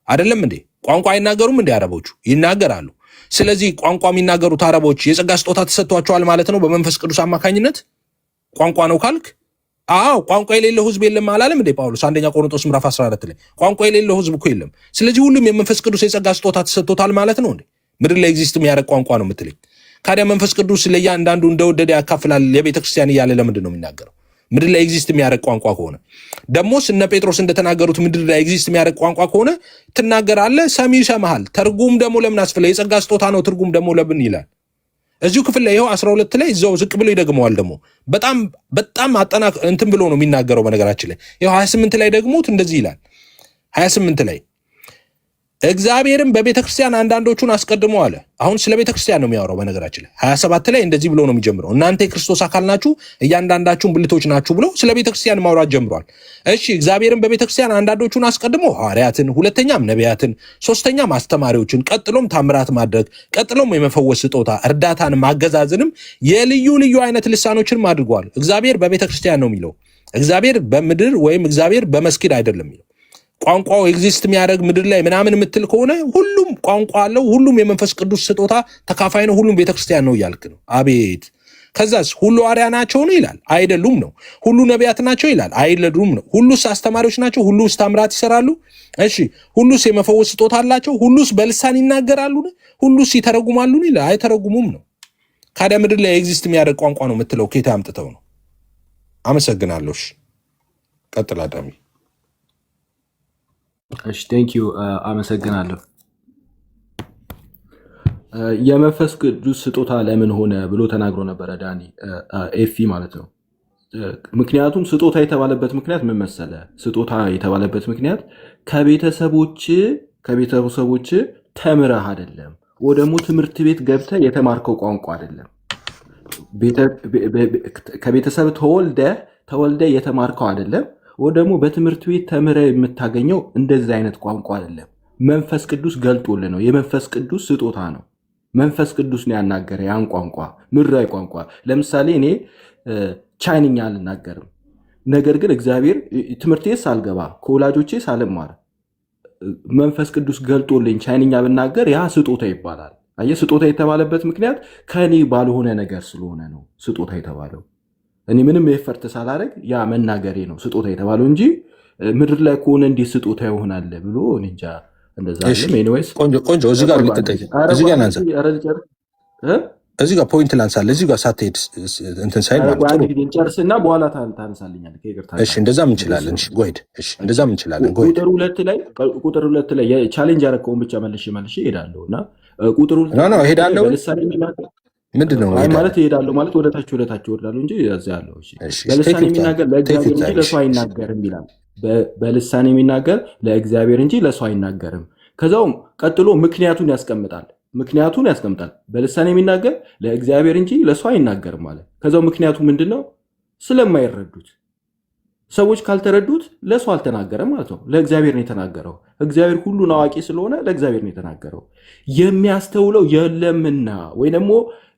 አይደለም እንዴ? ቋንቋ አይናገሩም እንዴ? አረቦቹ ይናገራሉ። ስለዚህ ቋንቋ የሚናገሩት አረቦች የጸጋ ስጦታ ተሰጥቷቸዋል ማለት ነው በመንፈስ ቅዱስ አማካኝነት። ቋንቋ ነው ካልክ አዎ ቋንቋ የሌለው ህዝብ የለም አላለም እንዴ ጳውሎስ? አንደኛ ቆሮንቶስ ምዕራፍ 14 ላይ ቋንቋ የሌለው ህዝብ እኮ የለም። ስለዚህ ሁሉም የመንፈስ ቅዱስ የጸጋ ስጦታ ተሰጥቶታል ማለት ነው እንዴ? ምድር ላይ ኤግዚስት የሚያደርግ ቋንቋ ነው የምትለኝ? ካዲያ መንፈስ ቅዱስ ለእያንዳንዱ እንደወደደ ያካፍላል የቤተ ክርስቲያን እያለ ለምንድን ነው የሚናገረው? ምድር ላይ ኤግዚስት የሚያደርግ ቋንቋ ከሆነ ደሞስ እነ ጴጥሮስ እንደተናገሩት ምድር ላይ ኤግዚስት የሚያደርግ ቋንቋ ከሆነ ትናገራለህ፣ ሰሚው ይሰማሃል። ትርጉም ደግሞ ለምን አስፈለገ? የጸጋ ስጦታ ነው፣ ትርጉም ደግሞ ለምን ይላል? እዚሁ ክፍል ላይ ይኸው 12 ላይ እዛው ዝቅ ብሎ ይደግመዋል። ደግሞ በጣም እንትን ብሎ ነው የሚናገረው። በነገራችን ላይ ይኸው 28 ላይ ደግሞት እንደዚህ ይላል። 28 ላይ እግዚአብሔርም በቤተ ክርስቲያን አንዳንዶቹን አስቀድሞ አለ። አሁን ስለ ቤተ ክርስቲያን ነው የሚያወራው። በነገራችን ላይ 27 ላይ እንደዚህ ብሎ ነው የሚጀምረው። እናንተ የክርስቶስ አካል ናችሁ፣ እያንዳንዳችሁን ብልቶች ናችሁ ብሎ ስለ ቤተ ክርስቲያን ማውራት ጀምሯል። እሺ እግዚአብሔርም በቤተ ክርስቲያን አንዳንዶቹን አስቀድሞ ሐዋርያትን፣ ሁለተኛም ነቢያትን፣ ሶስተኛም አስተማሪዎችን፣ ቀጥሎም ታምራት ማድረግ፣ ቀጥሎም የመፈወስ ስጦታ፣ እርዳታን፣ ማገዛዝንም የልዩ ልዩ አይነት ልሳኖችንም አድርጓል። እግዚአብሔር በቤተ ክርስቲያን ነው የሚለው። እግዚአብሔር በምድር ወይም እግዚአብሔር በመስጊድ አይደለም የሚለው። ቋንቋው ኤግዚስት የሚያደርግ ምድር ላይ ምናምን የምትል ከሆነ ሁሉም ቋንቋ አለው፣ ሁሉም የመንፈስ ቅዱስ ስጦታ ተካፋይ ነው፣ ሁሉም ቤተክርስቲያን ነው እያልክ ነው። አቤት! ከዛስ ሁሉ ሐዋርያ ናቸው ነው ይላል፣ አይደሉም ነው። ሁሉ ነቢያት ናቸው ይላል፣ አይደሉም ነው። ሁሉስ አስተማሪዎች ናቸው፣ ሁሉስ ታምራት ይሰራሉ። እሺ ሁሉስ የመፈወስ ስጦታ አላቸው፣ ሁሉስ በልሳን ይናገራሉ፣ ሁሉስ ይተረጉማሉ ይላል፣ አይተረጉሙም ነው። ካዲያ ምድር ላይ ኤግዚስት የሚያደርግ ቋንቋ ነው የምትለው ኬታ አምጥተው ነው? አመሰግናለሁ። ቀጥል አዳሚ። እሺ ቴንኪዩ አመሰግናለሁ። የመንፈስ ቅዱስ ስጦታ ለምን ሆነ ብሎ ተናግሮ ነበረ ዳኒ ኤፊ ማለት ነው። ምክንያቱም ስጦታ የተባለበት ምክንያት ምን መሰለ? ስጦታ የተባለበት ምክንያት ከቤተሰቦች ተምረህ አይደለም፣ ወይ ደግሞ ትምህርት ቤት ገብተህ የተማርከው ቋንቋ አይደለም። ከቤተሰብ ተወልደ የተማርከው አይደለም፣ ወይ ደግሞ በትምህርት ቤት ተምረህ የምታገኘው እንደዚህ አይነት ቋንቋ አይደለም። መንፈስ ቅዱስ ገልጦልህ ነው። የመንፈስ ቅዱስ ስጦታ ነው። መንፈስ ቅዱስ ነው ያናገረ ያን ቋንቋ፣ ምድራዊ ቋንቋ። ለምሳሌ እኔ ቻይንኛ አልናገርም፣ ነገር ግን እግዚአብሔር ትምህርት ቤት ሳልገባ ከወላጆቼ ሳልማር መንፈስ ቅዱስ ገልጦልኝ ቻይንኛ ብናገር ያ ስጦታ ይባላል። አየህ፣ ስጦታ የተባለበት ምክንያት ከኔ ባልሆነ ነገር ስለሆነ ነው ስጦታ የተባለው። እኔ ምንም ኤፈርት ሳላደርግ ያ መናገሬ ነው ስጦታ የተባለው እንጂ ምድር ላይ ከሆነ እንዲህ ስጦታ ይሆናል ብሎ እንጃ እንደዛ አይደለም። ኤኒዌይስ ቆንጆ እዚህ ጋር ልትጠይቅ እዚህ ጋር ላንሳ እዚህ ጋር ፖይንት ላንሳለ እዚህ ጋር ሳትሄድ እንትን ሳይል ማለት ጥሩ ጨርስና በኋላ ታነሳልኛል ከይቅርታ። እሺ እንደዛም እንችላለን። እሺ ጎይድ እሺ እንደዛም እንችላለን። ጎይድ ቁጥር 2 ላይ የቻሌንጅ ያረከውን ብቻ መልሼ እሄዳለሁና ቁጥር 2 ነው እሄዳለሁ ምንድነው ማለት እሄዳለሁ ማለት ወደታች ወርዳለሁ እንጂ እዛ ያለው እሺ በልሳን የሚናገር ለእግዚአብሔር እንጂ ለሰው አይናገርም ይላል። በልሳን የሚናገር ለእግዚአብሔር እንጂ ለሰው አይናገርም። ከዛውም ቀጥሎ ምክንያቱን ያስቀምጣል። በልሳን የሚናገር ለእግዚአብሔር እንጂ ለሰው አይናገርም ማለት። ከዛው ምክንያቱ ምንድነው? ስለማይረዱት ሰዎች ካልተረዱት ለሰው አልተናገረም ማለት ነው። ለእግዚአብሔር ነው የተናገረው። እግዚአብሔር ሁሉን አዋቂ ስለሆነ ለእግዚአብሔር ነው የተናገረው። የሚያስተውለው የለምና ወይ ደግሞ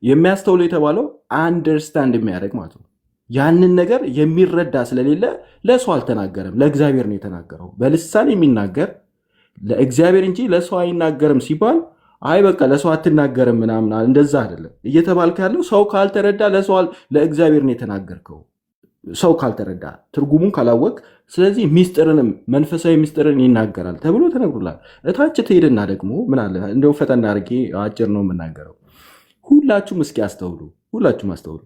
የሚያስተውለው የተባለው አንደርስታንድ የሚያደርግ ማለት ነው። ያንን ነገር የሚረዳ ስለሌለ ለሰው አልተናገረም፣ ለእግዚአብሔር ነው የተናገረው። በልሳን የሚናገር ለእግዚአብሔር እንጂ ለሰው አይናገርም ሲባል አይ በቃ ለሰው አትናገርም ምናምን እንደዛ አይደለም እየተባልክ ያለው። ሰው ካልተረዳ ለእግዚአብሔር ነው የተናገርከው። ሰው ካልተረዳ ትርጉሙን ካላወቅ፣ ስለዚህ ሚስጥርንም መንፈሳዊ ሚስጥርን ይናገራል ተብሎ ተነግሮላል። እታች ትሄድና ደግሞ ምን አለ እንደው ፈጠና አድርጌ አጭር ነው የምናገረው። ሁላችሁም እስኪ አስተውሉ፣ ሁላችሁም አስተውሉ።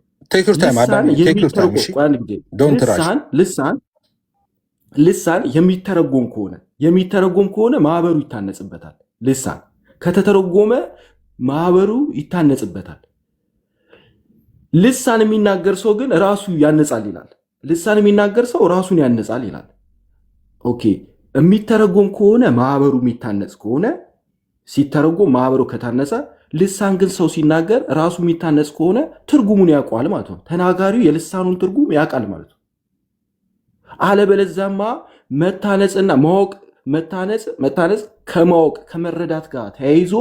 ልሳን የሚተረጎም ከሆነ ማህበሩ ይታነጽበታል። ልሳን ከተተረጎመ ማህበሩ ይታነጽበታል። ልሳን የሚናገር ሰው ግን ራሱ ያነጻል ይላል። ልሳን የሚናገር ሰው ራሱን ያነጻል ይላል። ኦኬ የሚተረጎም ከሆነ ማህበሩ የሚታነጽ ከሆነ ሲተረጎም ማህበሩ ከታነጸ፣ ልሳን ግን ሰው ሲናገር ራሱ የሚታነጽ ከሆነ ትርጉሙን ያውቀዋል ማለት ነው። ተናጋሪው የልሳኑን ትርጉም ያውቃል ማለት ነው። አለበለዚያማ መታነጽና ማወቅ መታነጽ ከማወቅ ከመረዳት ጋር ተያይዞ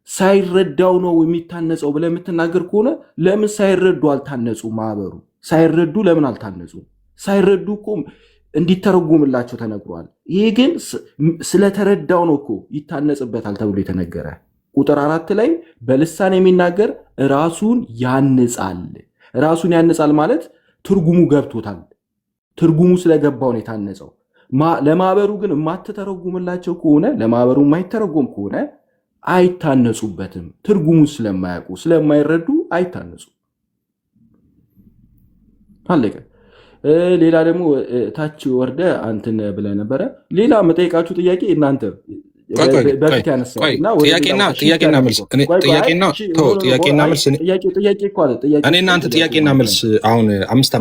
ሳይረዳው ነው የሚታነጸው ብለህ የምትናገር ከሆነ ለምን ሳይረዱ አልታነጹ? ማህበሩ ሳይረዱ ለምን አልታነጹ? ሳይረዱ እኮ እንዲተረጉምላቸው ተነግሯል። ይሄ ግን ስለተረዳው ነው እኮ ይታነጽበታል ተብሎ የተነገረ። ቁጥር 4 ላይ በልሳን የሚናገር ራሱን ያንጻል። ራሱን ያንጻል ማለት ትርጉሙ ገብቶታል። ትርጉሙ ስለገባው ነው የታነጸው። ለማህበሩ ግን የማትተረጉምላቸው ከሆነ ለማህበሩ የማይተረጎም ከሆነ አይታነጹበትም። ትርጉሙን ስለማያውቁ ስለማይረዱ አይታነጹ። አለቀ። ሌላ ደግሞ ታች ወርደ አንትን ብለህ ነበረ። ሌላ መጠየቃችሁ ጥያቄ እናንተ በፊት ያነሳሁትና ጥያቄና መልስ እኔ እናንተ ጥያቄና መልስ አሁን 5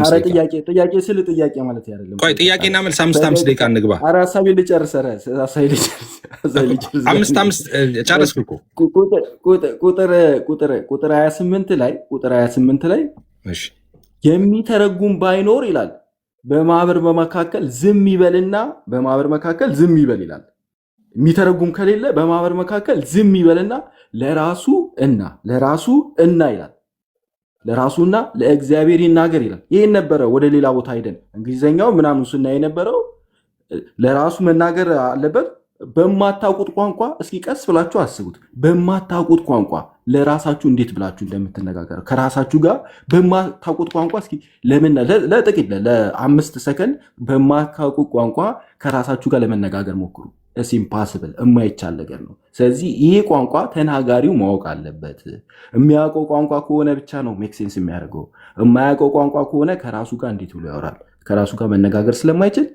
ጥያቄ ስል ጥያቄ ማለት አይደለም። ቆይ ጥያቄና መልስ 5 ደቂቃ እንግባ። ኧረ ሀሳቤን ልጨርስ። ጨረስኩ እኮ ቁጥር 28 ላይ የሚተረጉም ባይኖር ይላል በማህበር መካከል ዝም ይበልና ይላል። የሚተረጉም ከሌለ በማህበር መካከል ዝም ይበልና ለራሱ እና ይላል። ለራሱና ለእግዚአብሔር ይናገር ይላል። ይህን ነበረ ወደ ሌላ ቦታ ሄደን እንግሊዝኛው ምናምን ስናይ የነበረው ለራሱ መናገር አለበት። በማታውቁት ቋንቋ እስኪ ቀስ ብላችሁ አስቡት። በማታውቁት ቋንቋ ለራሳችሁ እንዴት ብላችሁ እንደምትነጋገሩ ከራሳችሁ ጋር በማታውቁት ቋንቋ እስኪ ለጥቂት ለ5 ሰከንድ በማታውቁት ቋንቋ ከራሳችሁ ጋር ለመነጋገር ሞክሩ። ኢምፓስብል የማይቻል ነገር ነው። ስለዚህ ይሄ ቋንቋ ተናጋሪው ማወቅ አለበት። የሚያውቀው ቋንቋ ከሆነ ብቻ ነው ሜክ ሴንስ የሚያደርገው። የማያውቀው ቋንቋ ከሆነ ከራሱ ጋር እንዴት ብሎ ያወራል? ከራሱ ጋር መነጋገር ስለማይችል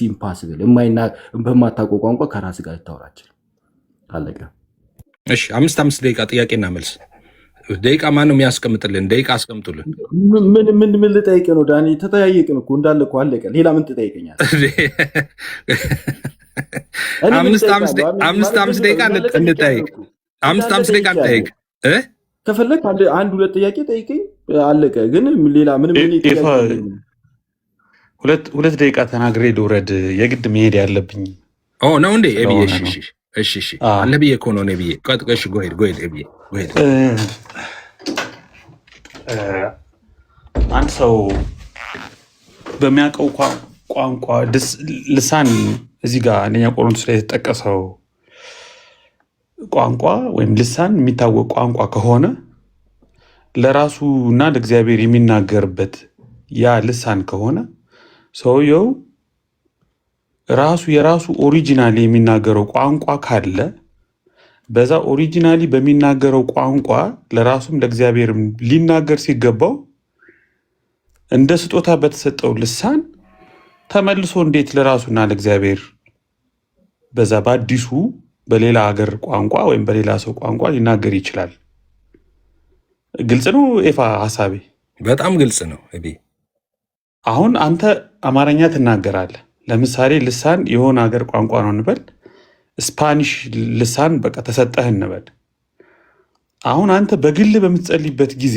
ኢምፓስብል። በማታውቀው ቋንቋ ከራስ ጋር ልታወራችል። አለቀ። እሺ 5 ደቂቃ ጥያቄና መልስ። ደቂቃ ማነው የሚያስቀምጥልን? ደቂቃ አስቀምጡልን። ምን ልጠይቅ ነው ዳኒ? ተጠያየቅን እኮ እንዳለ እኮ አለቀ። ሌላ ምን ትጠይቀኛል? 5 ደቂቃ እንጠይቅ። 5 ደቂቃ እንጠይቅ። ከፈለግ 1-2 ጥያቄ ጠይቀኝ። አለቀ። ግን ሌላ ምንም ሁለት ደቂቃ ተናግሬ ልውረድ። የግድ መሄድ ያለብኝ ነው እንዴ? እሺ አለ ብዬ እኮ ነው ብዬ ቀጥቀሽ ጎሄድ ብዬ አንድ ሰው በሚያውቀው ቋንቋ ልሳን እዚህ ጋር 1ኛ ቆሮንቶስ ላይ የተጠቀሰው ቋንቋ ወይም ልሳን የሚታወቅ ቋንቋ ከሆነ ለራሱ እና ለእግዚአብሔር የሚናገርበት ያ ልሳን ከሆነ ሰውየው ራሱ የራሱ ኦሪጂናሊ የሚናገረው ቋንቋ ካለ በዛ ኦሪጂናሊ በሚናገረው ቋንቋ ለራሱም ለእግዚአብሔርም ሊናገር ሲገባው እንደ ስጦታ በተሰጠው ልሳን ተመልሶ እንዴት ለራሱና ለእግዚአብሔር በዛ በአዲሱ በሌላ ሀገር ቋንቋ ወይም በሌላ ሰው ቋንቋ ሊናገር ይችላል? ግልጽ ነው ኤፋ ሀሳቤ? በጣም ግልጽ ነው። አሁን አንተ አማርኛ ትናገራለህ። ለምሳሌ ልሳን የሆነ ሀገር ቋንቋ ነው እንበል፣ ስፓኒሽ ልሳን በቃ ተሰጠህ እንበል። አሁን አንተ በግል በምትጸልይበት ጊዜ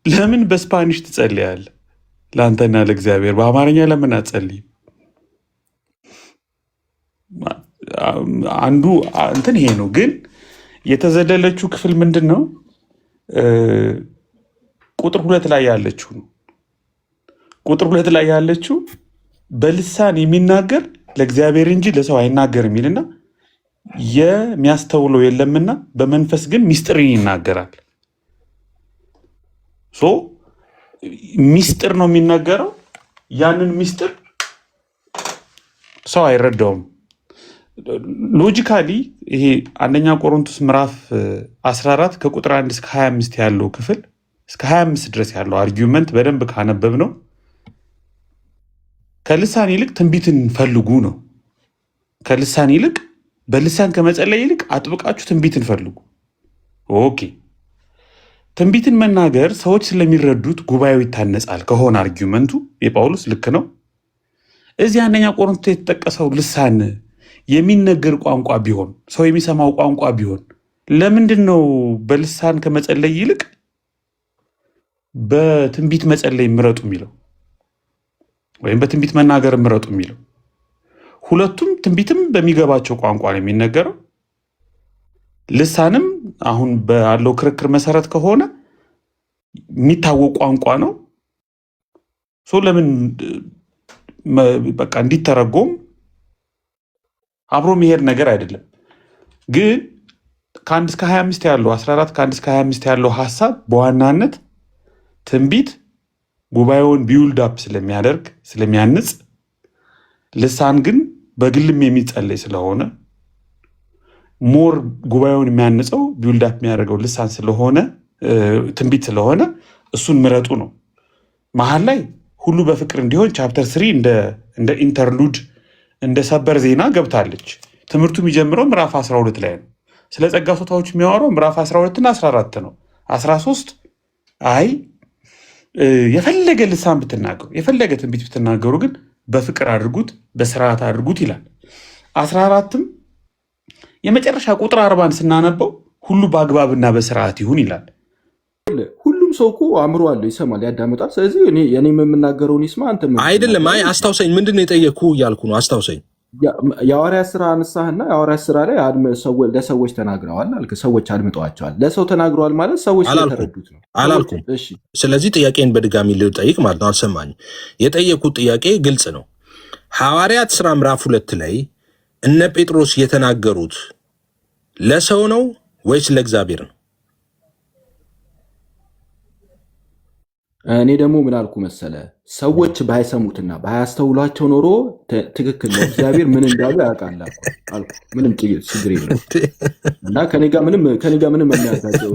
ለምን በስፓኒሽ ትጸልያለህ? ለአንተና ለእግዚአብሔር በአማርኛ ለምን አትጸልይም? አንዱ እንትን ይሄ ነው። ግን የተዘለለችው ክፍል ምንድን ነው? ቁጥር 2 ላይ ያለችው ነው። ቁጥር 2 ላይ ያለችው በልሳን የሚናገር ለእግዚአብሔር እንጂ ለሰው አይናገርም ይልና የሚያስተውለው የለምና በመንፈስ ግን ሚስጥርን ይናገራል። ሚስጥር ነው የሚናገረው። ያንን ሚስጥር ሰው አይረዳውም። ሎጂካሊ ይሄ አንደኛ ቆሮንቶስ ምዕራፍ 14 ከቁጥር 1 እስከ 25 ያለው ክፍል እስከ 25 ድረስ ያለው አርጊውመንት በደንብ ካነበብ ነው ከልሳን ይልቅ ትንቢትን ፈልጉ ነው። ከልሳን ይልቅ በልሳን ከመጸለይ ይልቅ አጥብቃችሁ ትንቢትን ፈልጉ። ኦኬ፣ ትንቢትን መናገር ሰዎች ስለሚረዱት ጉባኤው ይታነጻል ከሆነ አርጊውመንቱ የጳውሎስ ልክ ነው። እዚህ አንደኛ ቆሮንቶስ የተጠቀሰው ልሳን የሚነገር ቋንቋ ቢሆን ሰው የሚሰማው ቋንቋ ቢሆን ለምንድን ነው በልሳን ከመጸለይ ይልቅ በትንቢት መጸለይ ምረጡ የሚለው ወይም በትንቢት መናገር ምረጡ የሚለው? ሁለቱም ትንቢትም በሚገባቸው ቋንቋ ነው የሚነገረው። ልሳንም አሁን ባለው ክርክር መሰረት ከሆነ የሚታወቅ ቋንቋ ነው። ለምን በቃ እንዲተረጎም አብሮ መሄድ ነገር አይደለም። ግን ከ1 እስከ 25 ያለው 14 ከ1 እስከ 25 ያለው ሀሳብ በዋናነት ትንቢት ጉባኤውን ቢውልድ አፕ ስለሚያደርግ ስለሚያንጽ፣ ልሳን ግን በግልም የሚጸለይ ስለሆነ ሞር ጉባኤውን የሚያንጸው ቢውልድ አፕ የሚያደርገው ልሳን ስለሆነ ትንቢት ስለሆነ እሱን ምረጡ ነው። መሀል ላይ ሁሉ በፍቅር እንዲሆን ቻፕተር 3 እንደ ኢንተርሉድ እንደ ሰበር ዜና ገብታለች። ትምህርቱ የሚጀምረው ምዕራፍ 12 ላይ ነው። ስለ ጸጋ ስጦታዎች የሚያወራው ምዕራፍ 12 እና 14 ነው። 13 አይ የፈለገ ልሳን ብትናገሩ የፈለገ ትንቢት ብትናገሩ ግን በፍቅር አድርጉት በስርዓት አድርጉት ይላል። 14ም የመጨረሻ ቁጥር 40 ስናነበው ሁሉ በአግባብና በስርዓት ይሁን ይላል። ሁሉም ሰው እኮ አእምሮ አለው፣ ይሰማል፣ ያዳምጣል። ስለዚህ እኔ የምናገረውን ይስማ። አንተ አይደለም። አይ አስታውሰኝ፣ ምንድን ነው የጠየቅኩ እያልኩ ነው። አስታውሰኝ። የሐዋርያት ሥራ አነሳህና የሐዋርያት ሥራ ላይ ለሰዎች ተናግረዋል አልክ። ሰዎች አድምጠዋቸዋል። ለሰው ተናግረዋል ማለት ሰዎች ስለተረዱት ነው አላልኩም። ስለዚህ ጥያቄን በድጋሚ ልጠይቅ ማለት ነው። አልሰማኝም። የጠየቁት ጥያቄ ግልጽ ነው። ሐዋርያት ሥራ ምዕራፍ 2 ላይ እነ ጴጥሮስ የተናገሩት ለሰው ነው ወይስ ለእግዚአብሔር ነው? እኔ ደግሞ ምን አልኩ መሰለ፣ ሰዎች ባይሰሙትና ባያስተውሏቸው ኖሮ ትክክል ነው፣ እግዚአብሔር ምን እንዳሉ ያውቃል አልኩ። ምንም ችግር የለም እና ከኔ ጋር ምንም የሚያሳየው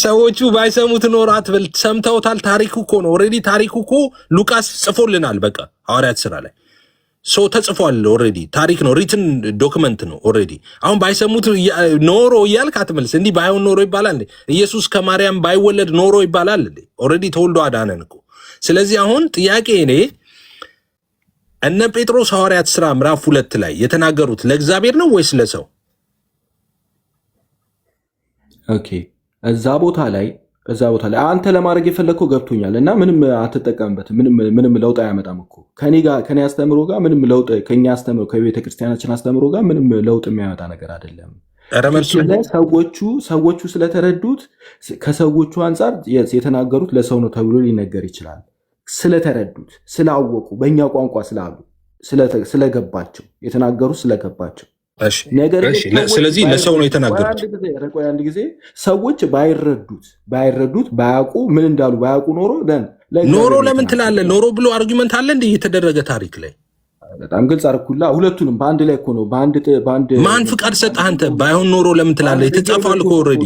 ሰዎቹ ባይሰሙት ኖሮ አትበል። ሰምተውታል። ታሪኩ እኮ ነው። ኦልሬዲ ታሪኩ እኮ ሉቃስ ጽፎልናል። በቃ ሐዋርያት ሥራ ላይ ሰው ተጽፏል። ኦልሬዲ ታሪክ ነው፣ ሪትን ዶክመንት ነው ኦልሬዲ። አሁን ባይሰሙት ኖሮ እያልክ አትመልስ። እንዲህ ባይሆን ኖሮ ይባላል እንዴ? ኢየሱስ ከማርያም ባይወለድ ኖሮ ይባላል እንዴ? ኦልሬዲ ተወልዶ አዳነን እኮ። ስለዚህ አሁን ጥያቄ እኔ እነ ጴጥሮስ ሐዋርያት ሥራ ምዕራፍ 2 ላይ የተናገሩት ለእግዚአብሔር ነው ወይስ ለሰው? ኦኬ፣ እዛ ቦታ ላይ አንተ ለማድረግ የፈለግከው ገብቶኛል እና ምንም አትጠቀምበትም። ምንም ለውጥ አያመጣም እኮ ከኔ አስተምሮ ጋር ምንም ለውጥ ከኛ አስተምሮ ከቤተክርስቲያናችን አስተምሮ ጋር ምንም ለውጥ የሚያመጣ ነገር አይደለም። ሰዎቹ ስለተረዱት ከሰዎቹ አንጻር የተናገሩት ለሰው ነው ተብሎ ሊነገር ይችላል። ስለተረዱት ስላወቁ በእኛ ቋንቋ ስላሉ ስለገባቸው የተናገሩት ስለገባቸው ስለዚህ ለሰው ነው የተናገሩት። አንድ ጊዜ ሰዎች ባይረዱት ባያውቁ ምን እንዳሉ ባያውቁ ኖሮ ኖሮ ለምን ትላለህ? ኖሮ ብሎ አርጊመንት አለ እንዴ የተደረገ ታሪክ ላይ? በጣም ግልጽ አርኩላ። ሁለቱንም በአንድ ላይ እኮ ነው። በአንድ ማን ፍቃድ ሰጠህ አንተ? ባይሆን ኖሮ ለምን ትላለህ? የተጻፈው እኮ ኦልሬዲ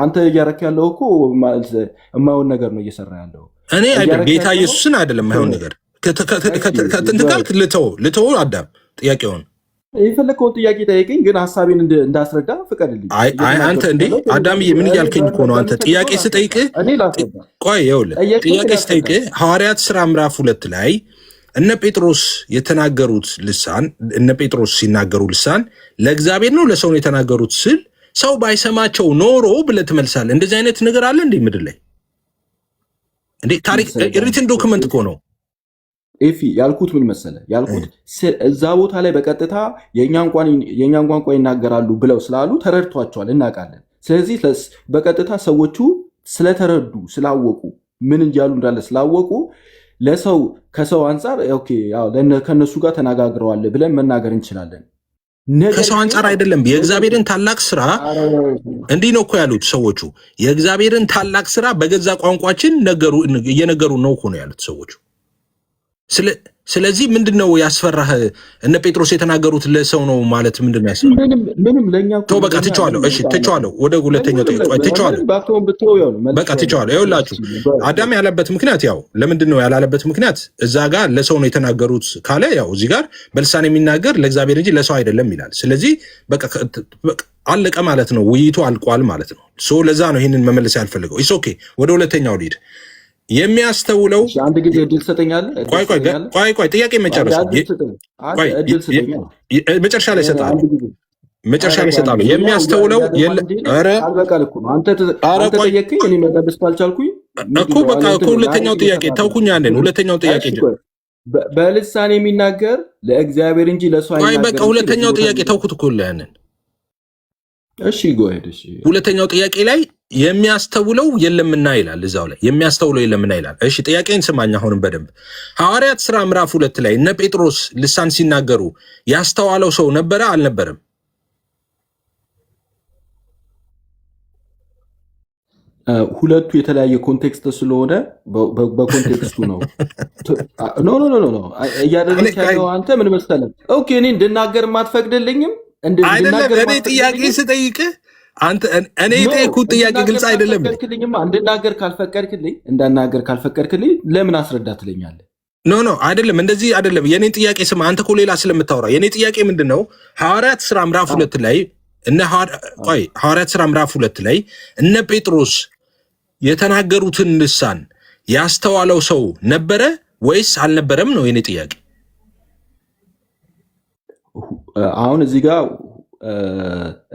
አንተ እያረክ ያለው እኮ የማይሆን ነገር ነው እየሰራ ያለው። እኔ ጌታ ኢየሱስን አይደለም የማይሆን ነገር ከጥንት ካልክ ልተው አዳም ጥያቄውን የፈለከውን ጥያቄ ጠይቀኝ፣ ግን ሀሳቤን እንዳስረዳ ፍቀድልኝ። አንተ እንዴ አዳምዬ ምን እያልከኝ እኮ ነው? አንተ ጥያቄ ስጠይቅህ ቆይ ይኸውልህ፣ ጥያቄ ስጠይቅህ ሐዋርያት ሥራ ምዕራፍ 2 ላይ እነ ጴጥሮስ የተናገሩት ልሳን እነ ጴጥሮስ ሲናገሩ ልሳን ለእግዚአብሔር ነው ለሰው ነው የተናገሩት ስል ሰው ባይሰማቸው ኖሮ ብለህ ትመልሳለህ። እንደዚህ አይነት ነገር አለ እንዴ ምድር ላይ? እንዴ ታሪክ ሪትን ዶክመንት እኮ ነው። ኤፊ ያልኩት ምን መሰለህ? ያልኩት እዛ ቦታ ላይ በቀጥታ የእኛን ቋንቋ ይናገራሉ ብለው ስላሉ ተረድቷቸዋል፣ እናውቃለን። ስለዚህ በቀጥታ ሰዎቹ ስለተረዱ ስላወቁ ምን እያሉ እንዳለ ስላወቁ ለሰው ከሰው አንጻር ከእነሱ ጋር ተነጋግረዋል ብለን መናገር እንችላለን። ከሰው አንጻር አይደለም። የእግዚአብሔርን ታላቅ ስራ እንዲህ ነው እኮ ያሉት ሰዎቹ። የእግዚአብሔርን ታላቅ ስራ በገዛ ቋንቋችን እየነገሩ ነው እኮ ነው ያሉት ሰዎቹ። ስለዚህ ምንድነው ያስፈራህ? እነ ጴጥሮስ የተናገሩት ለሰው ነው ማለት ምንድነው ያስፈራህ? ምንም ለኛ ተው በቃ ትቼዋለሁ። እሺ ትቼዋለሁ። ወደ ሁለተኛው ትቼዋለሁ። በቃ ትቼዋለሁ። ይኸውላችሁ አዳም ያለበት ምክንያት ለምንድነው ያላለበት ምክንያት እዛ ጋር ለሰው ነው የተናገሩት ካለ እዚህ ጋር በልሳን የሚናገር ለእግዚአብሔር እንጂ ለሰው አይደለም ይላል። ስለዚህ በቃ አለቀ ማለት ነው። ውይይቱ አልቋል ማለት ነው። ለዛ ነው ይህንን መመለስ ያልፈልገው። ኢስ ኦኬ። ወደ ሁለተኛው ልሂድ። የሚያስተውለው አንድ ጊዜ እድል ትሰጠኛለህ? ቆይ ጥያቄ መጨረስ መጨረሻ ላይ እሰጥሃለሁ። መጨረሻ ላይ እሰጥሃለሁ። የሚያስተውለው እኮ በቃ ከሁለተኛው ጥያቄ ተውኩኝ። አንዴን ሁለተኛው ጥያቄ በልሳን የሚናገር ለእግዚአብሔር እንጂ ለሰው አይናገርም። በቃ ሁለተኛው ጥያቄ ተውኩት እኮ ያንን። እሺ ጎሄድ። እሺ ሁለተኛው ጥያቄ ላይ የሚያስተውለው የለምና ይላል። እዛው ላይ የሚያስተውለው የለምና ይላል። እሺ ጥያቄን ስማኝ አሁንም በደንብ። ሐዋርያት ሥራ ምዕራፍ 2 ላይ እነ ጴጥሮስ ልሳን ሲናገሩ ያስተዋለው ሰው ነበረ አልነበረም? ሁለቱ የተለያየ ኮንቴክስት ስለሆነ በኮንቴክስቱ ነው። ኖ እያደረግህ ያለው አንተ ምን መሰለህ? ኦኬ እኔ እንድናገር የማትፈቅድልኝም አይደለም። እኔ ጥያቄ ስጠይቅህ እኔ የጠየኩት ጥያቄ ግልጽ አይደለም። እንድናገር ካልፈቀድክልኝ ለምን አስረዳ ትለኛለህ? ኖ አይደለም፣ እንደዚህ አይደለም። የኔን ጥያቄ ስማ። አንተ እኮ ሌላ ስለምታወራ የኔ ጥያቄ ምንድነው? ሐዋርያት ሥራ ምዕራፍ 2 ላይ ሐዋርያት ሥራ ምዕራፍ 2 ላይ እነ ጴጥሮስ የተናገሩትን ልሳን ያስተዋለው ሰው ነበረ ወይስ አልነበረም ነው የኔ ጥያቄ። አሁን እዚህ ጋር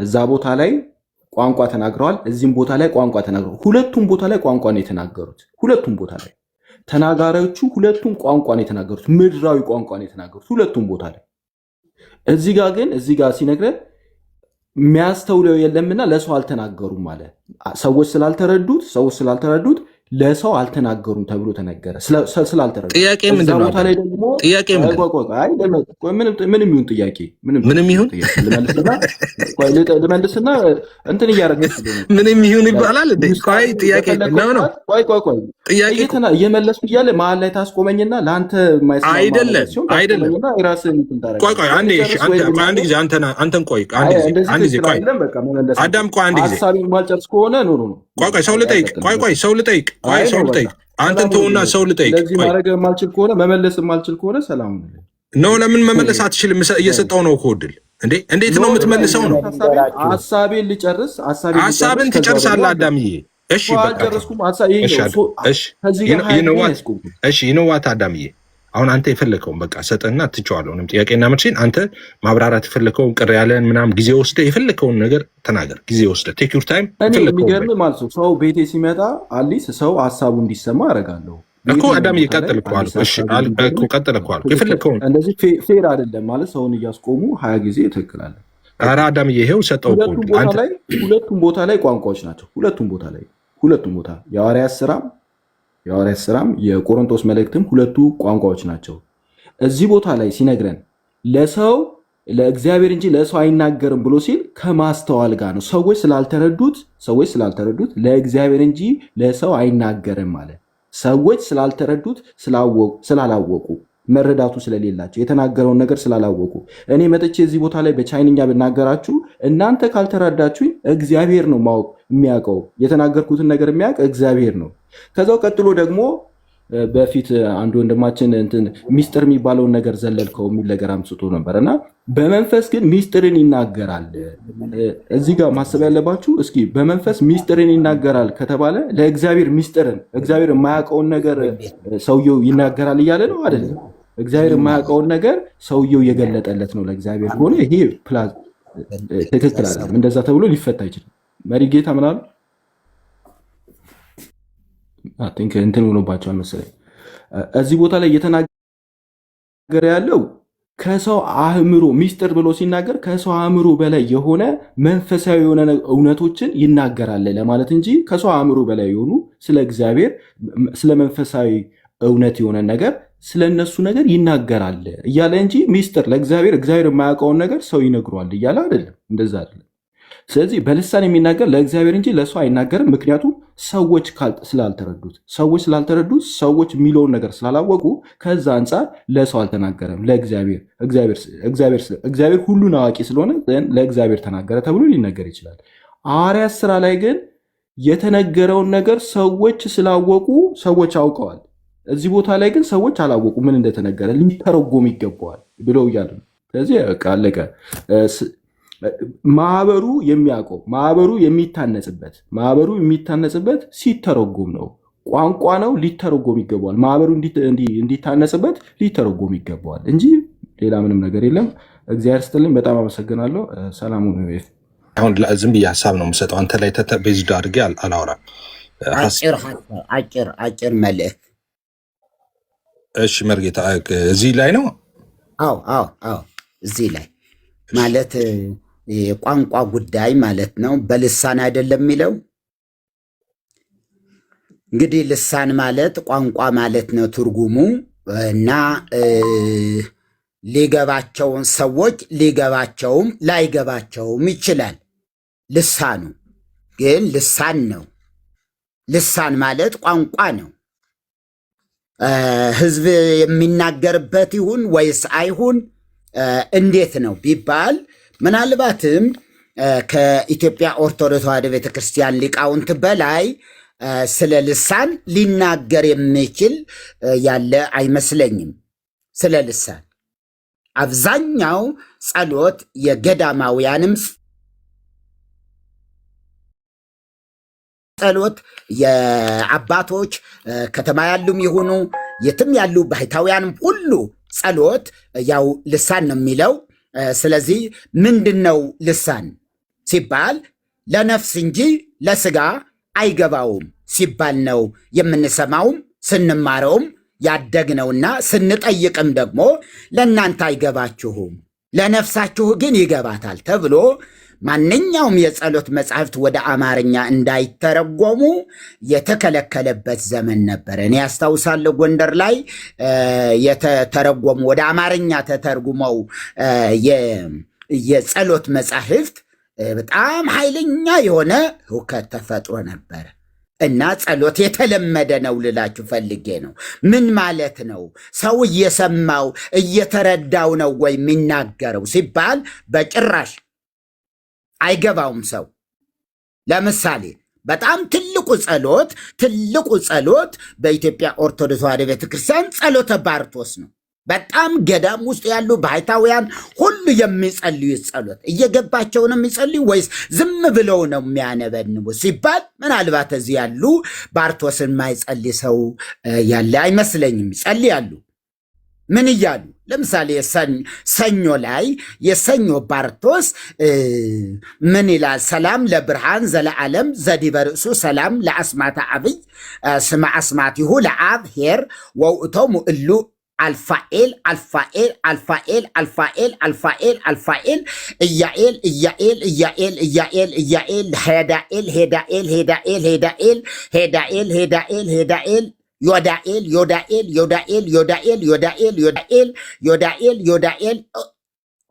እዛ ቦታ ላይ ቋንቋ ተናግረዋል፣ እዚህም ቦታ ላይ ቋንቋ ተናግረዋል። ሁለቱም ቦታ ላይ ቋንቋ ነው የተናገሩት። ሁለቱም ቦታ ላይ ተናጋሪዎቹ ሁለቱም ቋንቋ ነው የተናገሩት፣ ምድራዊ ቋንቋ ነው የተናገሩት ሁለቱም ቦታ ላይ። እዚህ ጋር ግን እዚህ ጋር ሲነግረን የሚያስተውለው የለምና ለሰው አልተናገሩም ማለት ሰዎች ስላልተረዱት ለሰው አልተናገሩም ተብሎ ተነገረ። ስላልተረዱ ጥያቄ ምንድን ነው? ጥያቄ ምንም ይሁን ጥያቄ ምንም ይሁን ልመልስና እንትን እያደረገች ምንም ይሁን ይባላል እንዴ? ቆይ ጥያቄ ነው። ጥያቄ እየመለስኩ እያለ መሀል ላይ ታስቆመኝና ለአንተ አይደለም። ቆይ አንድ ጊዜ አንተን ቆይ አንድ ጊዜ ቆይ አዳም ቆይ አንድ ጊዜ ሀሳቤን ማልጨርስ ከሆነ ቆይ ሰው ልጠይቅ አንተን ተውና ሰው ልጠይቅ። ለዚህ ማድረግ የማልችል ከሆነ መመለስ የማልችል ከሆነ ሰላም ነው። ለምን መመለስ አትችልም? እየሰጠው ነው እኮ ዕድል። እንዴት ነው የምትመልሰው? ነው ሀሳቤን ልጨርስ። ሀሳብን ትጨርሳለህ አዳምዬ። እሺ በቃ ይነዋት አዳምዬ። አሁን አንተ የፈለከውን በቃ ሰጠና ትቸዋለሁ። ምንም ጥያቄና መልሴን አንተ ማብራራት የፈለከውን ቅር ያለን ምናምን ጊዜ ወስደህ የፈለከውን ነገር ተናገር። ጊዜ ወስደህ ቴክ ዩር ታይም። የሚገርም ማለት ነው ሰው ቤቴ ሲመጣ አሊስ ሰው ሀሳቡ እንዲሰማ አደርጋለሁ እኮ አዳም እየቀጠል እኮ አልኩ። እሺ አልኩ ቀጠል እኮ አልኩ። የፈለከውን እንደዚህ ፌር አይደለም ማለት ሰውን እያስቆሙ 20 ጊዜ ትክክላለ። ኧረ አዳም ይሄው ሰጠው እኮ ሁለቱም ቦታ ላይ ቋንቋዎች ናቸው። ሁለቱም ቦታ የሐዋርያት ሥራም የቆሮንቶስ መልእክትም ሁለቱ ቋንቋዎች ናቸው። እዚህ ቦታ ላይ ሲነግረን ለሰው ለእግዚአብሔር እንጂ ለሰው አይናገርም ብሎ ሲል ከማስተዋል ጋር ነው። ሰዎች ስላልተረዱት ለእግዚአብሔር እንጂ ለሰው አይናገርም ማለት ሰዎች ስላልተረዱት ስላላወቁ መረዳቱ ስለሌላቸው የተናገረውን ነገር ስላላወቁ እኔ መጥቼ እዚህ ቦታ ላይ በቻይንኛ ብናገራችሁ እናንተ ካልተረዳችሁኝ እግዚአብሔር ነው ማወቅ የሚያውቀው የተናገርኩትን ነገር የሚያውቅ እግዚአብሔር ነው። ከዛው ቀጥሎ ደግሞ በፊት አንድ ወንድማችን ሚስጥር የሚባለውን ነገር ዘለልከው የሚል ነገር አምስቶ ነበር እና በመንፈስ ግን ሚስጥርን ይናገራል። እዚህ ጋር ማሰብ ያለባችሁ እስኪ በመንፈስ ሚስጥርን ይናገራል ከተባለ ለእግዚአብሔር ሚስጥርን እግዚአብሔር የማያውቀውን ነገር ሰውየው ይናገራል እያለ ነው አይደለም? እግዚአብሔር የማያውቀውን ነገር ሰውየው የገለጠለት ነው ለእግዚአብሔር ከሆነ ይሄ ትክክል አይደለም። እንደዛ ተብሎ ሊፈታ አይችልም። መሪ ጌታ ምናሉ እንትን ሆኖባቸዋል መሰለኝ። እዚህ ቦታ ላይ እየተናገረ ያለው ከሰው አእምሮ ሚስጥር ብሎ ሲናገር ከሰው አእምሮ በላይ የሆነ መንፈሳዊ የሆነ እውነቶችን ይናገራል ለማለት እንጂ ከሰው አእምሮ በላይ የሆኑ ስለ እግዚአብሔር ስለ መንፈሳዊ እውነት የሆነ ነገር ስለ እነሱ ነገር ይናገራል እያለ እንጂ ሚስጥር ለእግዚአብሔር እግዚአብሔር የማያውቀውን ነገር ሰው ይነግሯል እያለ አይደለም። እንደዛ አይደለም። ስለዚህ በልሳን የሚናገር ለእግዚአብሔር እንጂ ለሰው አይናገርም። ምክንያቱም ሰዎች ስላልተረዱት ሰዎች የሚለውን ነገር ስላላወቁ ከዛ አንጻር ለሰው አልተናገረም። ለእግዚአብሔር እግዚአብሔር ሁሉን አዋቂ ስለሆነ ለእግዚአብሔር ተናገረ ተብሎ ሊነገር ይችላል። ሐዋርያት ሥራ ላይ ግን የተነገረውን ነገር ሰዎች ስላወቁ ሰዎች አውቀዋል። እዚህ ቦታ ላይ ግን ሰዎች አላወቁ ምን እንደተነገረ ሊተረጎም ይገባዋል ብለው እያሉ ነው። ስለዚህ አለቀ። ማህበሩ የሚያውቀው ማህበሩ የሚታነጽበት ሲተረጎም ነው። ቋንቋ ነው፣ ሊተረጎም ይገባዋል። ማህበሩ እንዲታነጽበት ሊተረጎም ይገባዋል እንጂ ሌላ ምንም ነገር የለም። እግዚአብሔር ይስጥልኝ። በጣም አመሰግናለሁ። ሰላሙ ነው። አሁን ዝም ብዬ ሀሳብ ነው የምሰጠው። አንተ ላይ ቤዝድ አድርጌ አላወራም። አጭር መልእክት። እሺ መርጌታ፣ እዚህ ላይ ነው። አዎ እዚህ ላይ ማለት የቋንቋ ጉዳይ ማለት ነው። በልሳን አይደለም የሚለው። እንግዲህ ልሳን ማለት ቋንቋ ማለት ነው ትርጉሙ እና ሊገባቸውን ሰዎች ሊገባቸውም ላይገባቸውም ይችላል። ልሳኑ ግን ልሳን ነው። ልሳን ማለት ቋንቋ ነው። ህዝብ የሚናገርበት ይሁን ወይስ አይሁን እንዴት ነው ቢባል ምናልባትም ከኢትዮጵያ ኦርቶዶክስ ተዋሕዶ ቤተክርስቲያን ሊቃውንት በላይ ስለ ልሳን ሊናገር የሚችል ያለ አይመስለኝም። ስለ ልሳን አብዛኛው ጸሎት የገዳማውያንም ጸሎት የአባቶች ከተማ ያሉም ይሁኑ የትም ያሉ ባሕታውያንም ሁሉ ጸሎት ያው ልሳን ነው የሚለው። ስለዚህ ምንድነው ልሳን ሲባል ለነፍስ እንጂ ለስጋ አይገባውም ሲባል ነው የምንሰማውም ስንማረውም ያደግነውና ስንጠይቅም ደግሞ ለእናንተ አይገባችሁም ለነፍሳችሁ ግን ይገባታል ተብሎ ማንኛውም የጸሎት መጻሕፍት ወደ አማርኛ እንዳይተረጎሙ የተከለከለበት ዘመን ነበር። እኔ ያስታውሳለሁ ጎንደር ላይ የተተረጎሙ ወደ አማርኛ ተተርጉመው የጸሎት መጻሕፍት በጣም ኃይለኛ የሆነ ሁከት ተፈጥሮ ነበር እና ጸሎት የተለመደ ነው ልላችሁ ፈልጌ ነው። ምን ማለት ነው? ሰው እየሰማው እየተረዳው ነው ወይ የሚናገረው ሲባል በጭራሽ አይገባውም ሰው። ለምሳሌ በጣም ትልቁ ጸሎት በኢትዮጵያ ኦርቶዶክስ ተዋሕዶ ቤተክርስቲያን ጸሎተ ባርቶስ ነው። በጣም ገዳም ውስጥ ያሉ ባሕታውያን ሁሉ የሚጸልዩ ጸሎት እየገባቸው ነው የሚጸልዩ ወይስ ዝም ብለው ነው የሚያነበንቡ ሲባል ምናልባት እዚህ ያሉ ባርቶስን ማይጸልይ ሰው ያለ አይመስለኝም። ይጸልያሉ። ምን እያሉ? ለምሳሌ ሰኞ ላይ የሰኞ ባርቶስ ምን ይላል? ሰላም ለብርሃን ዘለዓለም ዘዲበ ርእሱ ሰላም ለአስማተ አብይ ስመ አስማቲሁ ለአብ ኄር ወውእቶሙ እሉ አልፋኤል አልፋኤል አልፋኤል አልፋኤል አልፋኤል አልፋኤል እያኤል እያኤል እያኤል እያኤል እያኤል ሄዳኤል ሄዳኤል ሄዳኤል ሄዳኤል ሄዳኤል ሄዳኤል ሄዳኤል ዮዳኤል ዮዳኤል ዮዳኤል ዮዳኤል ዮዳኤል ዮዳኤል ዮዳኤል ዮዳኤል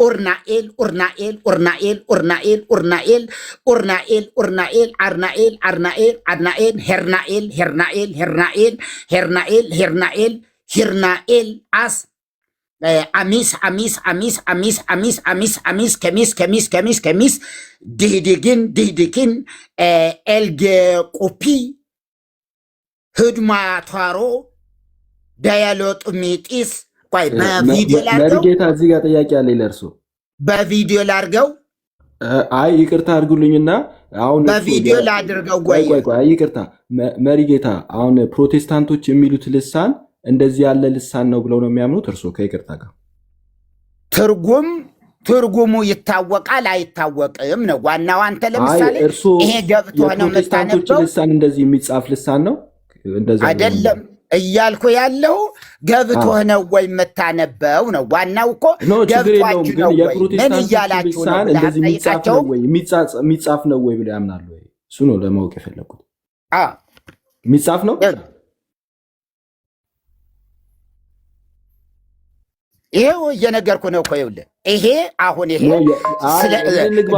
ኡርናኤል ኡርናኤል ኡርናኤል ኡርናኤል ኡርናኤል ኡርናኤል ኡርናኤል አርናኤል አርናኤል አርናኤል ሄርናኤል ሄርናኤል ሄርናኤል ሄርናኤል ሄርናኤል ሂርናኤል አስ አሚስ አሚስ አሚስ አሚስ አሚስ አሚስ አሚስ ከሚስ ከሚስ ከሚስ ከሚስ ድህድግን ድህድግን ኤልጌ ቁፒ ህድማ ቷሮ ዳያሎጥ ሚጢስ ቆይ በቪዲዮ ላርገው። መሪጌታ እዚህ ጋር ጥያቄ አለ ለእርሱ። በቪዲዮ ላርገው። አይ ይቅርታ አድርጉልኝና አሁን በቪዲዮ ላድርገው። ቆይ ቆይ ይቅርታ መሪጌታ፣ አሁን ፕሮቴስታንቶች የሚሉት ልሳን እንደዚህ ያለ ልሳን ነው ብለው ነው የሚያምኑት። እርሱ ከይቅርታ ጋር ትርጉሙ ይታወቃል አይታወቅም ነው ዋናው። አንተ ለምሳሌ ይሄ ገብቶ ነው የምታነበው ልሳን እንደዚህ የሚጻፍ ልሳን ነው እንደዚህ አይደለም እያልኩ ያለው ገብቶህ ነው ወይ የምታነበው ነው ዋናው እኮ ገብቷችሁ ነው ወይ ምን እያላችሁ ነው እንደዚህ የሚጻፍ ነው ወይ ብለው ያምናሉ ወይ? እሱ ነው ለማወቅ የፈለኩት። የሚጻፍ ነው ይሄው እየነገርኩ ነው እኮ ይኸውልህ። ይሄ አሁን ይሄ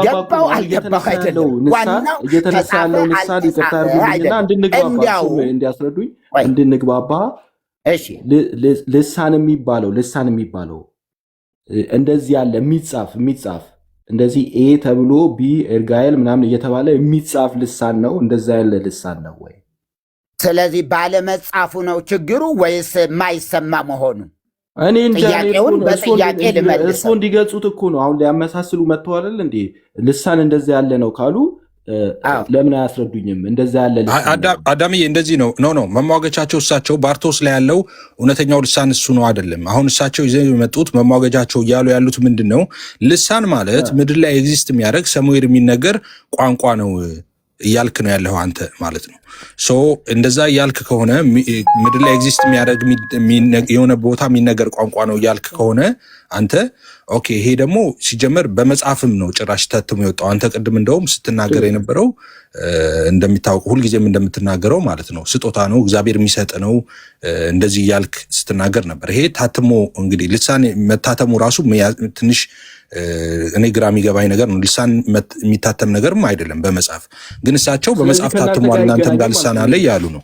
ገባው አልገባው አይደለም ዋናው እየተነሳ ያለው ልሳን ይቅርታ አድርጉልኝና እንዲያስረዱኝ እንድንግባባ። እሺ ልሳን የሚባለው እንደዚህ ያለ የሚጻፍ እንደዚህ ኤ ተብሎ ቢ ኤርጋኤል ምናምን እየተባለ የሚጻፍ ልሳን ነው እንደዛ ያለ ልሳን ነው ወይ? ስለዚህ ባለመጻፉ ነው ችግሩ ወይስ የማይሰማ መሆኑ? እኔ ጥያቄውን በጥያቄ ልመልሰው። እሱ እንዲገልጹት እኮ ነው። አሁን ሊያመሳስሉ መጥተዋል እንዴ? ልሳን እንደዛ ያለ ነው ካሉ ለምን አያስረዱኝም? እንደዛ ያለ አዳምዬ እንደዚህ ነው ነው መሟገቻቸው። እሳቸው ባርቶስ ላይ ያለው እውነተኛው ልሳን እሱ ነው አይደለም። አሁን እሳቸው ይዘው የመጡት መሟገቻቸው እያሉ ያሉት ምንድን ነው? ልሳን ማለት ምድር ላይ ኤግዚስት የሚያደርግ ሰሙዌር የሚነገር ቋንቋ ነው እያልክ ነው ያለው አንተ ማለት ነው። ሶ እንደዛ እያልክ ከሆነ ምድር ላይ ኤግዚስት የሚያደርግ የሆነ ቦታ የሚነገር ቋንቋ ነው እያልክ ከሆነ አንተ ኦኬ፣ ይሄ ደግሞ ሲጀመር በመጽሐፍም ነው ጭራሽ ታትሞ የወጣው። አንተ ቅድም እንደውም ስትናገር የነበረው እንደሚታወቀው ሁልጊዜም እንደምትናገረው ማለት ነው ስጦታ ነው እግዚአብሔር የሚሰጥ ነው እንደዚህ እያልክ ስትናገር ነበር። ይሄ ታትሞ እንግዲህ ልሳን መታተሙ ራሱ ትንሽ እኔ ግራ የሚገባኝ ነገር ነው። ልሳን የሚታተም ነገርም አይደለም በመጽሐፍ ግን እሳቸው በመጽሐፍ ታትሟል እናንተም ጋር ልሳን አለ እያሉ ነው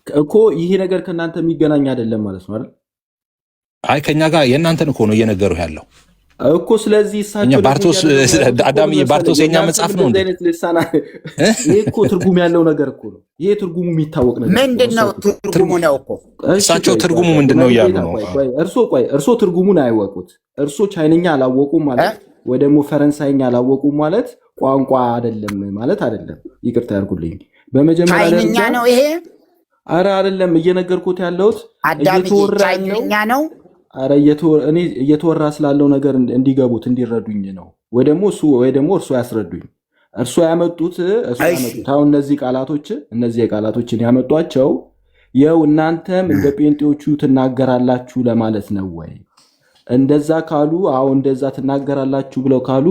እኮ። ይሄ ነገር ከእናንተ የሚገናኝ አይደለም ማለት ነው አይደል? አይ ከኛ ጋር የእናንተን እኮ ነው እየነገሩ ያለው እኮ። ስለዚህ እሳቸው ባርቶስ አዳምዬ ባርቶስ የኛ መጽሐፍ ነው እንዴ? ይሄ እኮ ትርጉም ያለው ነገር እኮ ነው። ይሄ ትርጉሙ የሚታወቅ ነገር ምንድነው? ትርጉሙ ነው እኮ እሳቸው ትርጉሙ ምንድነው እያሉ ነው። እርሶ ትርጉሙን አይወቁት። እርሶ ቻይንኛ አላወቁም ማለት ወይ ደግሞ ፈረንሳይኛ አላወቁም ማለት ቋንቋ አይደለም ማለት አይደለም። ይቅርታ ያርጉልኝ። በመጀመሪያ ቻይንኛ ነው ይሄ። አረ አይደለም እየነገርኩት ያለሁት ቻይንኛ ነው። አረ እየተወራ ስላለው ነገር እንዲገቡት እንዲረዱኝ ነው። ወይ ደግሞ እርሶ ያስረዱኝ። እርሶ ያመጡት አሁን እነዚህ ቃላቶችን ያመጧቸው የው እናንተም እንደ ጴንጤዎቹ ትናገራላችሁ ለማለት ነው ወይ? እንደዛ ካሉ አሁን እንደዛ ትናገራላችሁ ብለው ካሉ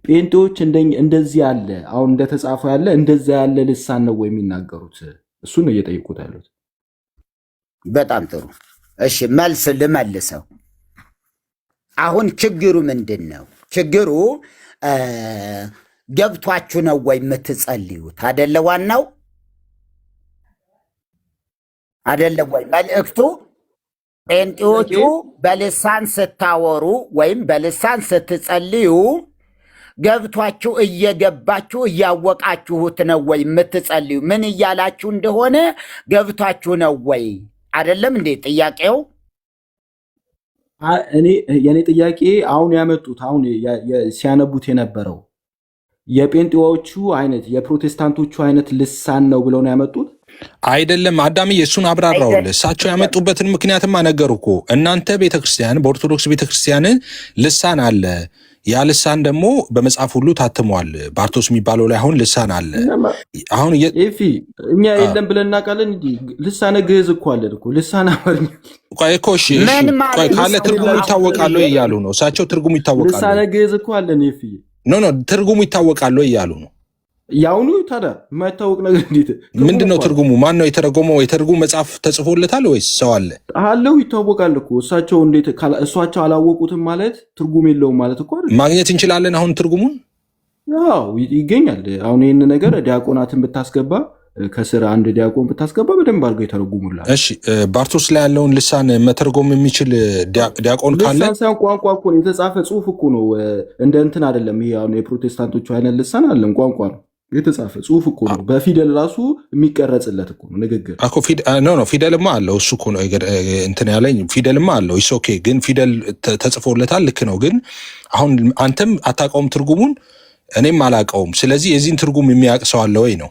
ጴንጤዎች እንደዚህ ያለ አሁን እንደተጻፈው ያለ እንደዛ ያለ ልሳን ነው ወይ የሚናገሩት? እሱ ነው እየጠየቁት ያሉት። በጣም ጥሩ። እሺ መልስ ልመልሰው። አሁን ችግሩ ምንድን ነው? ችግሩ ገብቷችሁ ነው ወይ የምትጸልዩት? አደለ? ዋናው አደለ ወይ መልእክቱ? ጴንጤዎቹ በልሳን ስታወሩ ወይም በልሳን ስትጸልዩ ገብቷችሁ እየገባችሁ እያወቃችሁት ነው ወይ የምትጸልዩ? ምን እያላችሁ እንደሆነ ገብቷችሁ ነው ወይ? አይደለም እንዴ ጥያቄው? የኔ ጥያቄ አሁን ያመጡት አሁን ሲያነቡት የነበረው የጴንጤዎቹ አይነት የፕሮቴስታንቶቹ አይነት ልሳን ነው ብለው ነው ያመጡት? አይደለም አዳምዬ፣ እሱን አብራራውልህ። እሳቸው ያመጡበትን ምክንያትማ ነገሩ እኮ እናንተ ቤተክርስቲያን፣ በኦርቶዶክስ ቤተክርስቲያን ልሳን አለ። ያ ልሳን ደግሞ በመጽሐፍ ሁሉ ታትሟል። ባርቶስ የሚባለው ላይ አሁን ልሳን አለ። አሁን እኛ የለም ብለን እናውቃለን እንጂ ልሳነ ግዕዝ እኮ አለን እኮ ልሳነ አማርኛ። ቆይ እኮ እሺ ካለ ትርጉሙ ይታወቃል እያሉ ነው እሳቸው። ትርጉሙ ይታወቃል ልሳነ ግዕዝ እኮ አለን። ኖ ትርጉሙ ይታወቃል እያሉ ነው። ያውኑ ታዲያ የማይታወቅ ነገር እንዴት ምንድነው ትርጉሙ? ማን ነው የተረጎመው? የትርጉም መጽሐፍ ተጽፎለታል ወይስ ሰው አለ አለው? ይታወቃል እኮ እሳቸው እንዴት እሷቸው አላወቁትም ማለት ትርጉም የለውም ማለት እኮ አይደል? ማግኘት እንችላለን አሁን ትርጉሙን? ያው ይገኛል። አሁን ይህን ነገር ዲያቆናትን ብታስገባ ከስር አንድ ዲያቆን ብታስገባ በደንብ አድርገው የተረጉሙላል። እሺ ባርቶስ ላይ ያለውን ልሳን መተርጎም የሚችል ዲያቆን ካለ ልሳን ሳይሆን ቋንቋ እኮ ነው፣ የተጻፈ ጽሁፍ እኮ ነው። እንደ እንትን አይደለም። ይሄ አሁን የፕሮቴስታንቶቹ አይነት ልሳን አይደለም፣ ቋንቋ ነው፣ የተጻፈ ጽሁፍ እኮ ነው። በፊደል ራሱ የሚቀረጽለት እኮ ነው ንግግር እኮ ፊደልማ አለው። እሱ እኮ ነው እንትን ያለኝ ፊደልማ አለው። ኢስ ኦኬ ግን ፊደል ተጽፎለታል። ልክ ነው። ግን አሁን አንተም አታውቀውም ትርጉሙን፣ እኔም አላውቀውም። ስለዚህ የዚህን ትርጉም የሚያውቅ ሰው አለ ወይ ነው